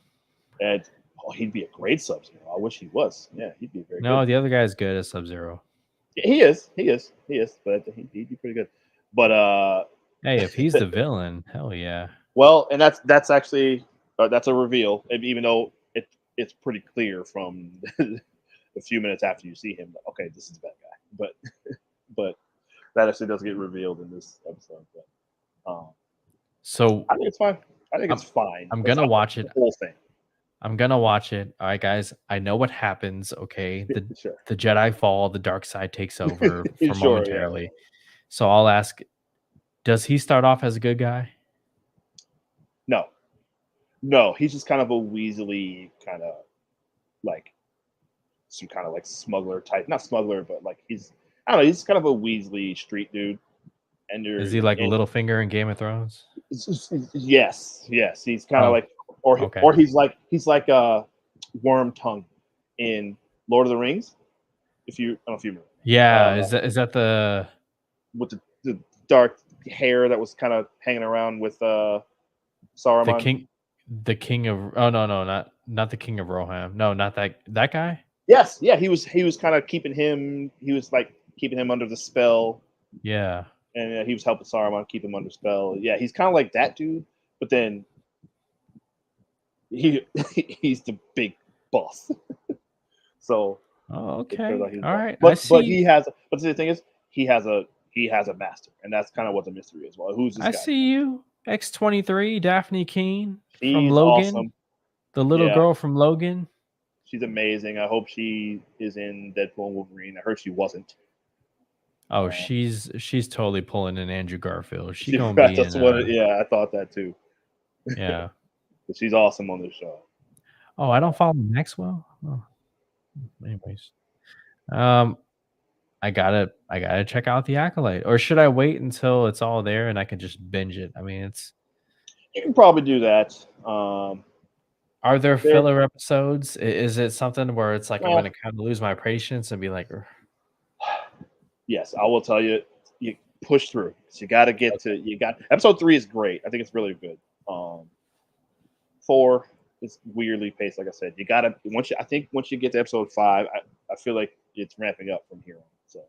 He'd be a great Sub-Zero. I wish he was. Yeah, he'd be very. No, good. The other guy's good as Sub-Zero. Yeah, he is. But he'd be pretty good. But hey, if he's the villain, hell yeah. Well, and that's actually that's a reveal, even though it's pretty clear from a few minutes after you see him. Okay, this is a bad guy, but that actually does get revealed in this episode. But so I think it's fine. It's fine. I'm gonna watch it. The whole thing. I'm gonna watch it. All right, guys. I know what happens. Okay, Sure. The Jedi fall. The dark side takes over for Sure, momentarily. yeah. So I'll ask: does he start off as a good guy? No, he's just kind of a weaselly kind of like some kind of like smuggler type. Not smuggler, but like he's he's kind of a Weasley street dude. And is he like Littlefinger in Game of Thrones? Yes. He's kind of like or he's like Worm Tongue in Lord of the Rings. I don't know if you remember. Yeah, is that the with the dark hair that was kind of hanging around with Saruman? The king of not the king of Rohan. No, not that guy. Yes, yeah, he was kind of keeping him. He was like keeping him under the spell. Yeah. and he was helping Saruman keep him under spell. Yeah, he's kind of like that dude, but then he's the big boss. So okay, like all right. I but see. he has. But the thing is, he has a master, and that's kind of what the mystery is. Well, who's this I guy? see you. X-23, Daphne Keene from She's Logan, awesome. the little Yeah, girl from Logan. she's amazing. I hope she is in Deadpool and Wolverine. I heard she wasn't. Oh, she's totally pulling an Andrew Garfield. She She, gonna be that's in. what. Yeah, I thought that too. Yeah. But she's awesome on this show. Oh, I don't follow Maxwell. Oh, anyways, um, I gotta check out the Acolyte, or should I wait until it's all there and I can just binge it? I mean, it's. You can probably do that. Are there There, filler episodes? Is it something where it's like I'm well, gonna kind of lose my patience and be like, "Ugh." yes, I will tell you. You push through. So you got to get to. You got episode 3 is great. I think it's really good. 4 is weirdly paced. Like I said, you got to I think once you get to episode 5, I feel like it's ramping up from here on. So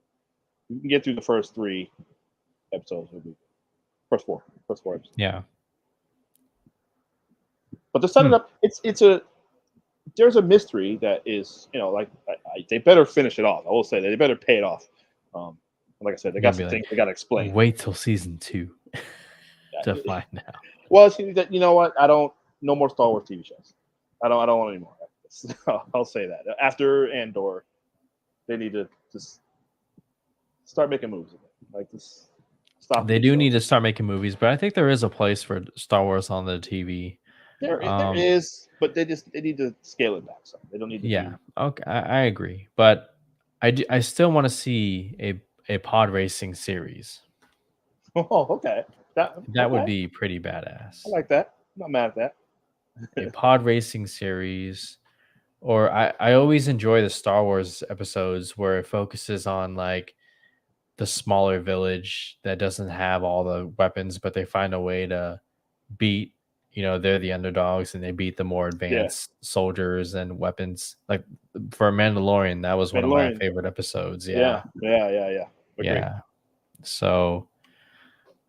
you can get through the first 3 episodes. Will be first four episodes. Yeah. But to set it up, there's a mystery that is, like they better finish it off. I will say that they better pay it off. Like I said, they got some things they got to explain. Wait till season 2 to find out. Well, you know what? No more Star Wars TV shows. I don't want any more. I'll say that. After Andor, they need to just start making moves again. Like this. Stop. They do need to start making movies, but I think there is a place for Star Wars on the TV. There is, but they need to scale it back. So they don't need to. Yeah. Okay. I agree, but I still want to see a pod racing series. Oh, okay. That would be pretty badass. I like that. I'm not mad at that. A pod racing series, or I always enjoy the Star Wars episodes where it focuses on like the smaller village that doesn't have all the weapons, but they find a way to beat, they're the underdogs and they beat the more advanced soldiers and weapons. Like for Mandalorian, that was one of my favorite episodes. Yeah. Yeah. So,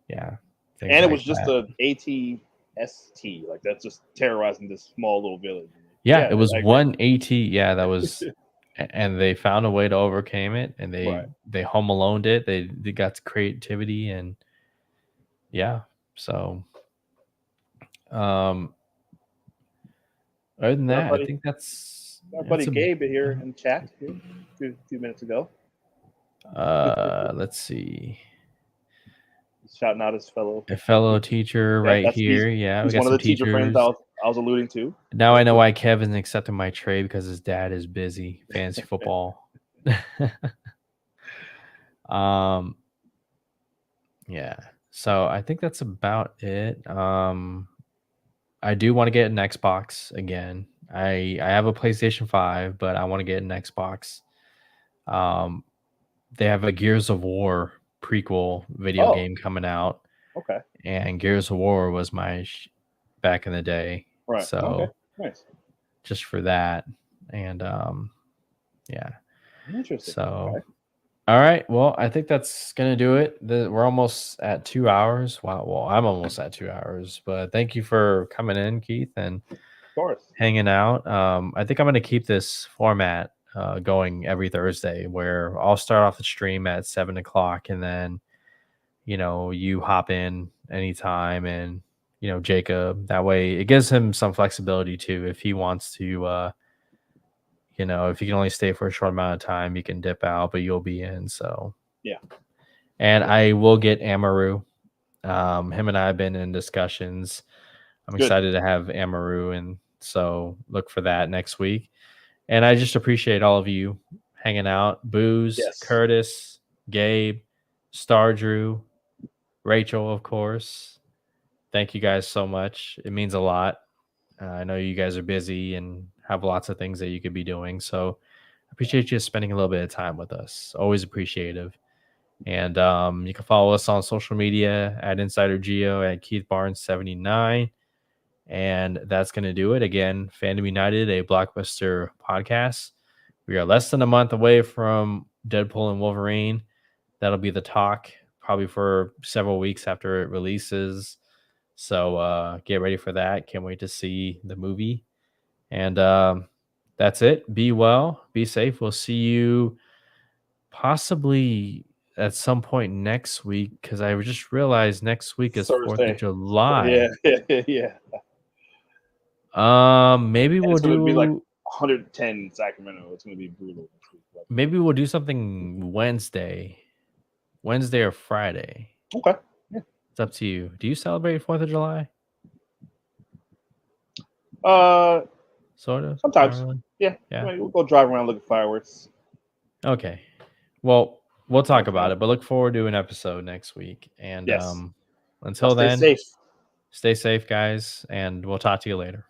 yeah. And it was just a AT-ST, like that's just terrorizing this small little village. Yeah, it was one AT. Yeah, that was, and they found a way to overcome it, and they home aloned it. They got creativity, and yeah. So, other than that, I think that's our buddy Gabe here in chat a few minutes ago. Let's see. Shouting out his a fellow teacher right here. Yeah, he's one of the teacher friends I was alluding to. Now I know why Kevin's accepting my trade, because his dad is busy fantasy football. Yeah. So I think that's about it. I do want to get an Xbox again. I have a PlayStation 5, but I want to get an Xbox. They have a Gears of War prequel video game coming out. Okay. And Gears of War was my back in the day. Right. So nice. Just for that. And yeah. Interesting. So all right. Well, I think that's gonna do it. We're almost at 2 hours. Wow. Well, I'm almost at 2 hours, but thank you for coming in, Keith, and of course hanging out. I think I'm gonna keep this format going every Thursday, where I'll start off the stream at 7 o'clock, and then you hop in anytime, and Jacob, that way it gives him some flexibility too. If he wants to if you can only stay for a short amount of time, you can dip out, but you'll be in. So yeah. And I will get Amaru. Him and I have been in discussions. I'm excited to have Amaru, and so look for that next week. And I just appreciate all of you hanging out. Booze, Curtis, Gabe, Star Drew, Rachel, of course. Thank you guys so much. It means a lot. I know you guys are busy and have lots of things that you could be doing. So I appreciate you spending a little bit of time with us. Always appreciative. And you can follow us on social media at Insider Geo, at Keith Barnes 79. And that's going to do it. Again, Fandom United, a Blockbuster podcast. We are less than a month away from Deadpool and Wolverine. That'll be the talk probably for several weeks after it releases. So get ready for that. Can't wait to see the movie. And that's it. Be well, be safe. We'll see you possibly at some point next week, because I just realized next week is 4th of Thursday. July. Yeah. Maybe And we'll it's going to be like do 110 in Sacramento. It's going to be brutal next week. maybe we'll do something Wednesday or Friday. Okay. Yeah. It's up to you. Do you celebrate 4th of July? Sort of. Sometimes. Really? Yeah. Yeah. We'll go drive around looking at fireworks. Okay. Well, we'll talk about it, but look forward to an episode next week. And yes. Until stay then, safe. Stay safe, guys, and we'll talk to you later.